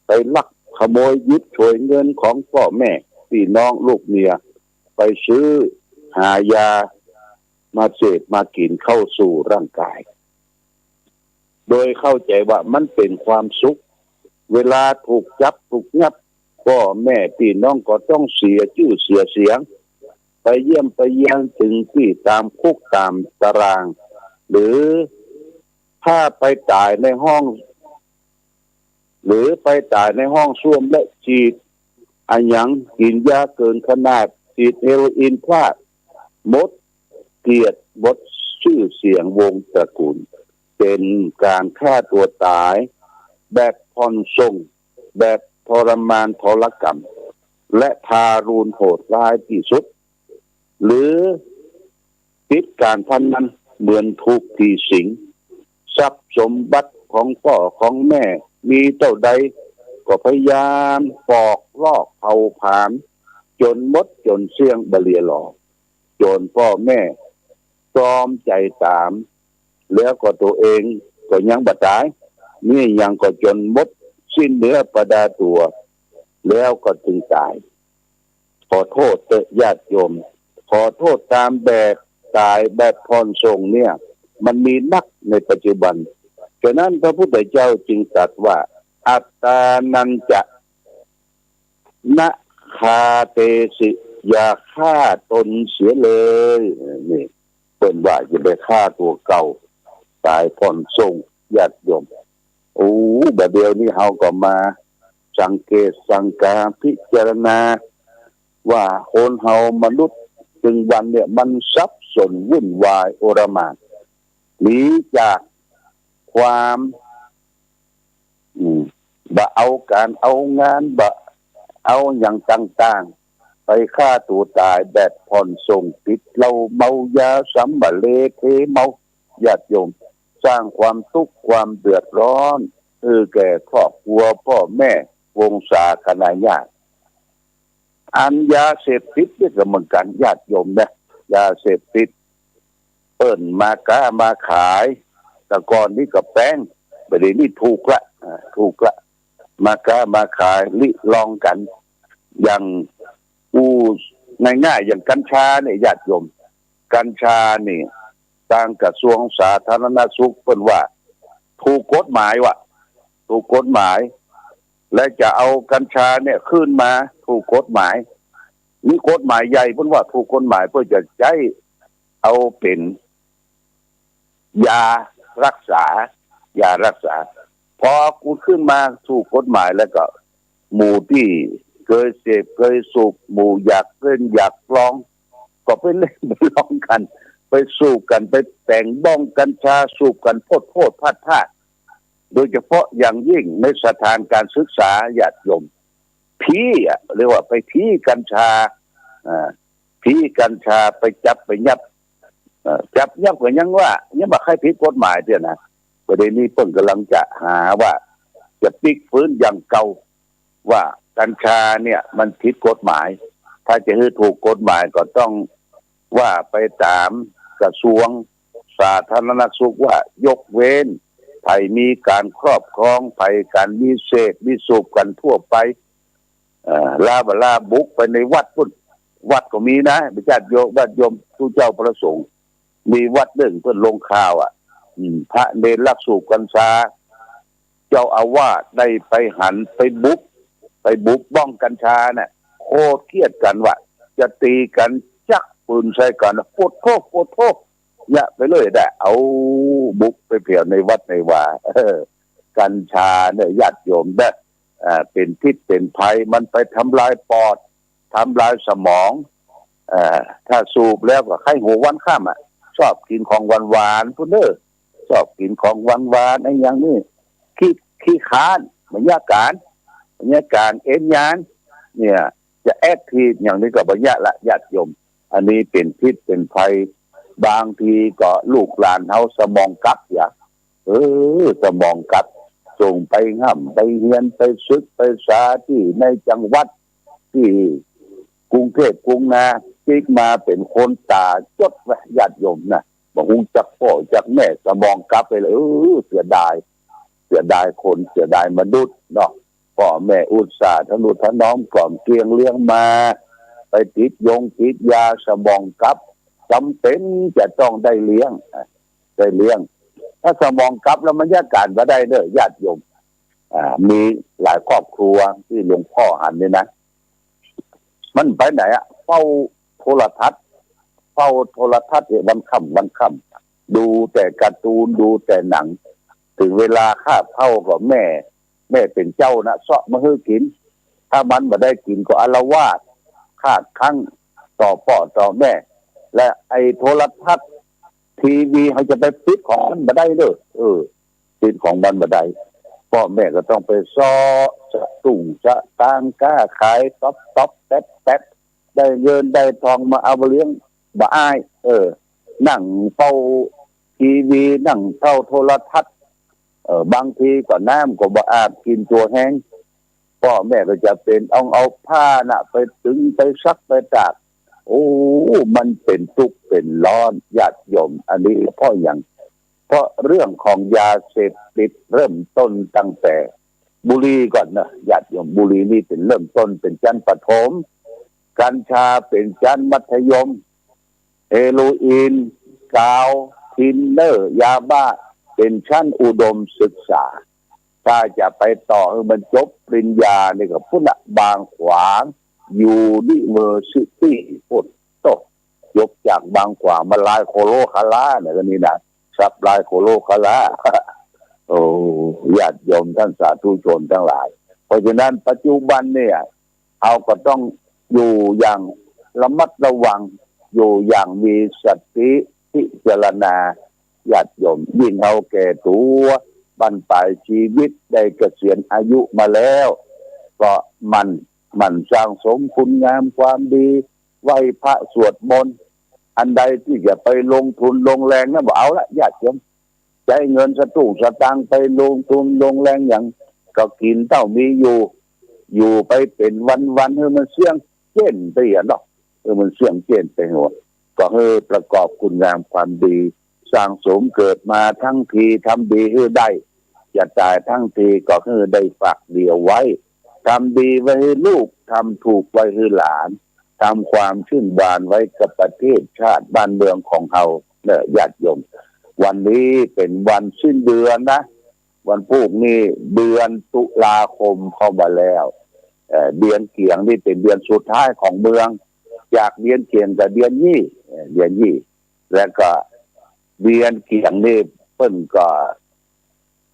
ไปลักขโมยยึดฉวยเงินของพ่อแม่พี่น้องลูกเมียไปซื้อหายามาเสพมากินเข้าสู่ร่างกายโดยเข้าใจว่ามันเป็นความสุขเวลาถูกจับถูกงับพ่อแม่พี่น้องก็ต้องเสียชื่อเสียเสียงไปเยี่ยมไปเยี่ยนถึงที่ตามคุกตามตารางหรือถ้าไปตายในห้องหรือไปตายในห้องส้วมและฉีด อันยังกินยาเกินขนาดฉีดเฮโรอีนพลาดมดเกียรติบดชื่อเสียงวงตระกูลเป็นการฆ่าตัวตายแบบผ่อนส่งแบบทรมานทรกรรมและทารุณโหดร้ายที่สุดหรือติดการพนันเหมือนถูกผีสิงทรัพย์สมบัติของพ่อของแม่มีเท่าใดก็พยายามปอกลอกเผาผลาญจนมดจนเสี่ยงบะเลียหลอจนพ่อแม่ตรอมใจตามแล้วก็ตัวเองก็ยังบ่ตายนี่ยังก็จนมดสิ้นเนื้อประดาตัวแล้วก็ถึงตายขอโทษเถอะญาติโยมขอโทษตามแบบตายแบบพรส่งเนี่ยมันมีนักในปัจจุบันฉะนั้นพระพุทธเจ้าจึงตรัสว่าอัตตานันจะนะคาเตสิอย่าฆ่าตนเสียเลยนี่เป็นว่าจะไปฆ่าตัวเก่าตายพรส่งญาติโยมโอ้แบบเดียวนี้เฮาก็มาสังเกตสังการพิจารณาว่าคนเฮามนุษย์ถึงวันเนี่ยมันสับสนวุ่นวายโอรมานหนีจากความบ่เอาการเอางานบ่เอาอย่างต่างๆไปฆ่าตัวตายแบบผ่อนส่งติดเหล้าเมายาสัมบะเลเทเมาญาติโยมสร้างความทุกข์ความเดือดร้อนแก่ครอบครัวพ่อแม่วงศาคณาญาติอันยาเสพติดนี่ก็เหมือนกันญาติโยมนะยาเสพติดเปิ้นมาค้ามาขายแต่ก่อนนี่ก็แป้งประเดี๋ยวนี้ถูกละมาค้ามาขายลิลองกันอย่างง่ายๆอย่างกัญชาเนี่ยญาติโยมกัญชานี่ทางกระทรวงสาธารณสุขเปิ้นว่าถูกกฎหมายและจะเอากัญชาเนี่ยขึ้นมาถูกกฎหมายมีกฎหมายใหญ่เพิ่นว่าถูกกฎหมายเพื่อจะใช้เอาเป็นยารักษาพอกูขึ้นมาถูกกฎหมายแล้วก็หมู่ที่เคยเสพเคยสูบหมู่อยากเล่นอยากลองก็ไปเล่นไปลองกันไปสูบกันไปแต่งบ้องกัญชาสูบกันโพดพาดโดยเฉพาะอย่างยิ่งในสถานการศึกษาญาติโยมพี่เรียกว่าไปพี่กัญชาไปจับไปยับก็ยังว่ายังบ่ใครผิดกฎหมายเด้อนะประเด็นนี้เพิ่นกำลังจะหาว่าจะพลิกฟื้นอย่างเก่าว่ากัญชาเนี่ยมันผิดกฎหมายถ้าจะให้ถูกกฎหมายก็ต้องว่าไปตามกระทรวงสาธารณสุขว่ายกเว้นไผมีการครอบครองไผการมีเสพมีสูบกันทั่วไปลาบุกไปในวัดพุ่นวัดก็มีนะญาติโยมผู้เจ้าประสงค์มีวัดหนึ่งเพิ่นลงข่าวพระเนรลักสูบกัญชาเจ้าอาวาสได้ไปหันไปบุกบ้องกัญชาน่ะโคตรเครียดกันว่าจะตีกันจักปืนใส่กันโคตรอย่าไปเลยได้เอาบุกไปเปี่ยวในวัดในวากัญชาเนี่ยญาติโยมแบบเป็นพิษเป็นภัยมันไปทำลายปอดทำลายสมองถ้าสูบแล้วก็ไข้หัววันข้ามชอบกินของหวานๆพุ่นเด้อชอบกินของหวานๆไอ้อย่างนี้ขี้ค้านบรรยากาศเอ็นยานเนี่ยจะแอคทีฟอย่างนี้ก็บ่ยะละญาติโยมอันนี้เป็นพิษเป็นภัยบางทีก็ลูกหลานเฮาสมองกัดสมองกัดส่งไปง่ำไปเรียนไปศึกไปษาที่ในจังหวัดที่กรุงเทพกรุงนาจิกมาเป็นคนตาจดไว้ญาติโยมนะบ่ฮู้จักพ่อจักแม่สมองกัดไปเลยเสียดายคนเสียดายมนุษย์เนาะพ่อแม่อุตส่าห์ทนุถนอมกล่อมเกลียงเลี้ยงมาไปติดยาสมองกัดจำเป็นจะต้องได้เลี้ยงถ้าสมองกลับแล้วมันยากการบ่ได้เด้อญาติโยมมีหลายครอบครัวที่หลวงพ่อหันนี่นะมันไปไหนเฝ้าโทรทัศน์เนี่ยวันค่ำดูแต่การ์ตูนดูแต่หนังถึงเวลาคาบเข้าก็แม่เป็นเจ้านะเสาะมาให้กิน ถ้ามันไม่ได้กินก็อาละวาดคาดคั้งต่อพ่อต่อแม่ และไอ้โทรทัศน์ทีวีเขาจะไปปิดของมันไม่ได้เลยปิดของมันไม่ได้พ่อแม่ก็ต้องไปซ้อจะตุ่งจะตางก้าขายต๊อปแป๊บได้เงินได้ทองมาเอาเลี้ยงบ่อายนั่งเฝ้าทีวีนั่งเฝ้าโทรทัศน์บางทีก็น้ำก็บ่อาบกินตัวแห้งพ่อแม่ก็จะเป็นเอาผ้าน่ะไปตึงไปซักไปตากโอ้มันเป็นทุกข์เป็นร้อนญาติโยมอันนี้เพราะเรื่องของยาเสพติดเริ่มต้นตั้งแต่บุหรี่ก่อนนะญาติโยมบุหรี่นี่เป็นเริ่มต้นเป็นชั้นประถมกัญชาเป็นชั้นมัธยมเฮโรอีนกาวทินเนอร์ยาบ้าเป็นชั้นอุดมศึกษาถ้าจะไปต่อให้มันจบปริญญาเนี่ยก็พุ่นบางขวางUniversity พุ่นโตยกจากบางขวางมาลายโคโลคาลาเนี่ยก็นี่นะซับลายโคโลคาลาโอ้ญาติโยมท่านสาธุชนทั้งหลายเพราะฉะนั้นปัจจุบันเนี่ยเราก็ต้องอยู่อย่างระมัดระวังอยู่อย่างมีสติพิจารณาญาติโยมยิ่งเอาแก่ตัวบรรปลายชีวิตได้เกษียณอายุมาแล้วก็มันสร้างสมคุณงามความดีไหว้พระสวดมนต์อันใดที่จะไปลงทุนลงแรงนะบอกเอาละญาติโยมใช้เงินสตุ้งสตางค์ไปลงทุนลงแรงอย่างก็กินเท่ามีอยู่ไปเป็นวันให้มันเสี่ยงเจ้นไปอ่ะเนาะมันเสี่ยงเจ้นไปหัวก็ให้ประกอบคุณงามความดีสร้างสมเกิดมาทั้งทีทำดีให้ได้จะตายทั้งทีก็ให้ได้ฝากเดียวไว้ทำดีไว้ให้ลูกทำถูกไว้ให้หลานทำความชื่นบานไว้กับประเทศชาติบ้านเมืองของเราเนี่ยญาติโยมวันนี้เป็นวันสิ้นเดือนนะวันพรุ่งนี้เดือนตุลาคมเข้ามาแล้วเดือนเกียงนี่เป็นเดือนสุดท้ายของเมืองจากเดือนเกียงกับเดือนยี่แล้วก็เดือนเกียงนี่เพิ่นก็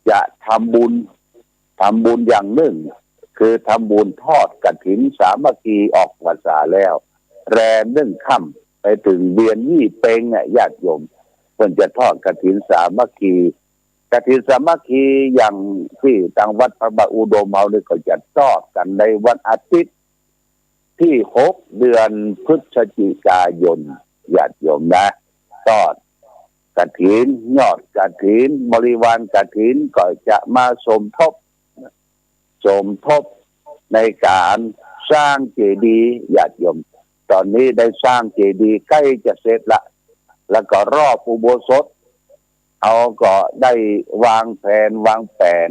จะทำบุญอย่างหนึ่งคือทำบุญทอดกฐินสามัคคีออกพรรษาแล้วแรม1 ค่ำไปถึงเดือนยี่เพ็งญาติโยมเพิ่นจะทอดกฐินสามัคคีอย่างที่ทางวัดพระบาทอุดมเฮานี่ก็จะทอดกันในวันอาทิตย์ที่6เดือนพฤศจิกายนญาติโยมนะทอดกฐินยอดกฐินบริวารกฐินก็จะมาสมทบในการสร้างเจดีย์ญาติโยมตอนนี้ได้สร้างเจดีย์ใกล้จะเสร็จละแล้วก็รอบอุโบสถเอาก็ได้วางแผน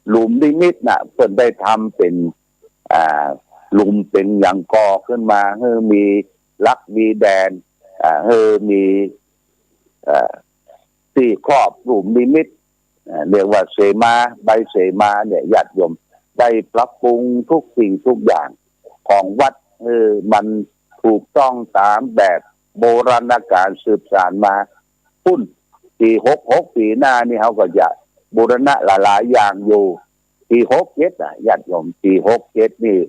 หลุมนิมิตน่ะเพิ่นได้ทำเป็นหลุมเป็นอย่างกอขึ้นมาให้มีลักมีแดนให้มีที่ครอบหลุมนิมิตเรียกว่าเสมาใบเสมาเนี่ยญาติโยมได้ปรับปรุงทุกสิ่งทุกอย่างของวัดมันถูกต้องตามแบบโบราณกาลสืบสานมาพุ่นปี66ปีหน้านี่เขาก็จะบูรณะหลายๆอย่างอยู่ปี67ญาติโยมปี67นี่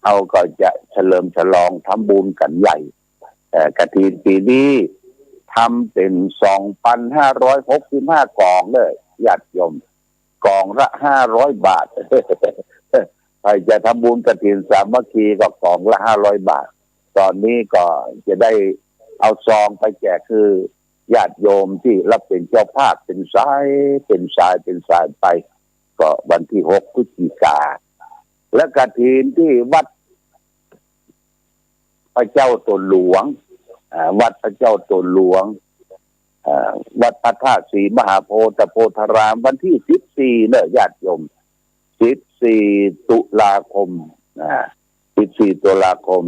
เขาก็จะเฉลิมฉลองทำบุญกันใหญ่กฐินปีนี้ทำเป็น 2,565 กองเลยญาติโยมกองละ500 บาทใครจะทำบุญกฐินสามัคคีก็กองละ500 บาทตอนนี้ก็จะได้เอาซองไปแจกคือญาติโยมที่รับเป็นเจ้าภาพเป็นสายไปก็วันที่6พฤศจิกาและกฐินที่วัดพระเจ้าตนหลวงวัดพระเจ้าตนหลวงวัดพระธาตุศรีมหาโพธิโพธารามวันที่14เนี่ยญาติโยม14 ตุลาคม14 ตุลาคม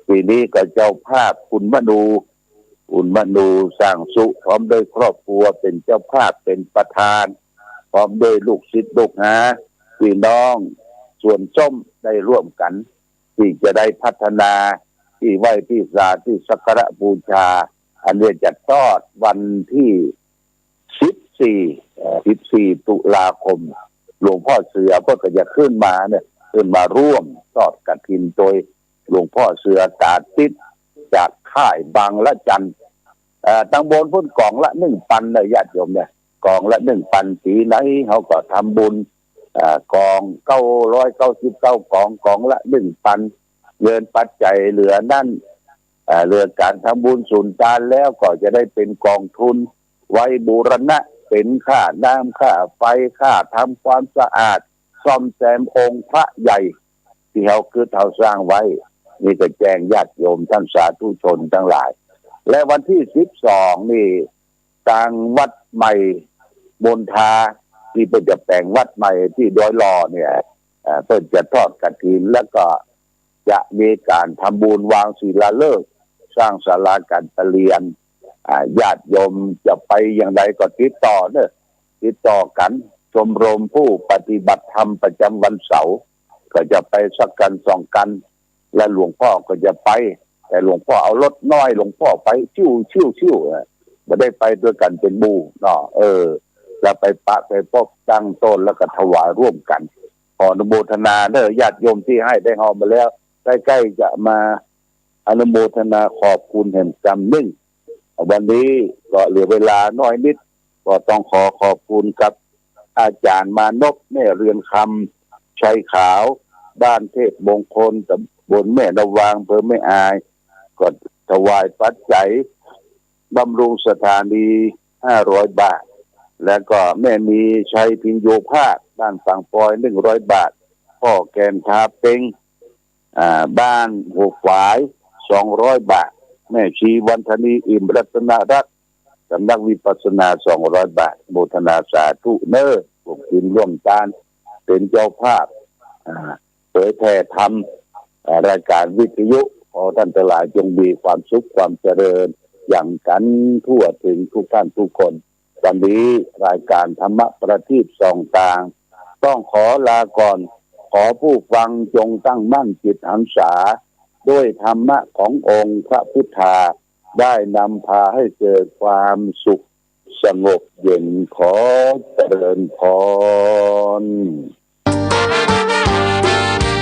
ปีนี้ก็เจ้าภาพคุณมนูสร้างสุพร้อมด้วยครอบครัวเป็นเจ้าภาพเป็นประธานพร้อมด้วยลูกศิษย์ลูกหาพี่น้องส่วนส้มได้ร่วมกันที่จะได้พัฒนาที่ไหว้ที่ศาลที่สักการะบูชาอันนี้จะทอดวันที่14 ตุลาคมหลวงพ่อเสือก็จะขึ้นมาเนี่ย ขึ้นมาร่วมทอดกฐินโดยหลวงพ่อเสือตาติดจากค่ายบางละจันตังบนพุ่นกล่องละ1,000เลยญาติโยมเนี่ยกล่องละ1,000ปีไหนเขาก็ทำบุญกอง999กองละ 1,000 เงินปัจจัยเหลือนั่นเรื่องการทำบุญสุนทานแล้วก็จะได้เป็นกองทุนไว้บูรณะเป็นค่าน้ำค่าไฟค่าทำความสะอาดซ่อมแซมองค์พระใหญ่ที่เขาคือเขาสร้างไว้นี่ก็แจ้งญาติโยมท่านสาธุชนทั้งหลายและวันที่12นี่ทางวัดใหม่มณฑาที่เป็นจะแต่งวัดใหม่ที่ดอยหล่อเนี่ยเพิ่นจะทอดกฐินแล้วก็จะมีการทำบุญวางศิลาฤกษ์สร้างศาลาการประเรียนญาติโยมจะไปอย่างไรก็ติดต่อกันชมรมผู้ปฏิบัติธรรมประจำวันเสาร์ก็จะไปสักกันสองกันและหลวงพ่อก็จะไปแต่หลวงพ่อเอารถน้อยหลวงพ่อไปชิวไม่ได้ไปด้วยกันเป็นบูเนาะแล้วไปปะไปพบตั้งต้นแล้วก็ถวายร่วมกันขออนุโมทนาเด้อญาติโยมที่ให้ได้เอามาแล้วใกล้ๆจะมาอนุโมทนาขอบคุณแห่งกรรมนึ่งวันนี้ก็เหลือเวลาน้อยนิดก็ต้องขอบคุณกับอาจารย์มานพแม่เรือนคำชัยขาวบ้านเทพมงคลตำบลแม่ระวางอำเภอแม่อายก็ถวายปัจจัยบำรุงสถานี500 บาทแล้วก็แม่มีชัยพินโยภาคบ้านฝั่งปอย100 บาทพ่อแกนทาเป็งบ้านหัวฝาย200 บาทแม่ชีวันธนีอิ่มรัตนรัตน์สำนักวิปัสสนา200 บาทโมทนาสาธุเน้อพวกกินร่วมทานเป็นเจ้าภาพเผยแผ่ธรรมรายการวิทยุขอท่านทั้งหลายจงมีความสุขความเจริญอย่างกันทั่วถึงทุกท่านทุกคนวันนี้รายการธรรมะประทีปส่องทางต้องขอลาก่อนขอผู้ฟังจงตั้งมั่นจิตหันษาด้วยธรรมะขององค์พระพุทธาได้นำพาให้เกิดความสุขสงบเย็นขอเจริญพร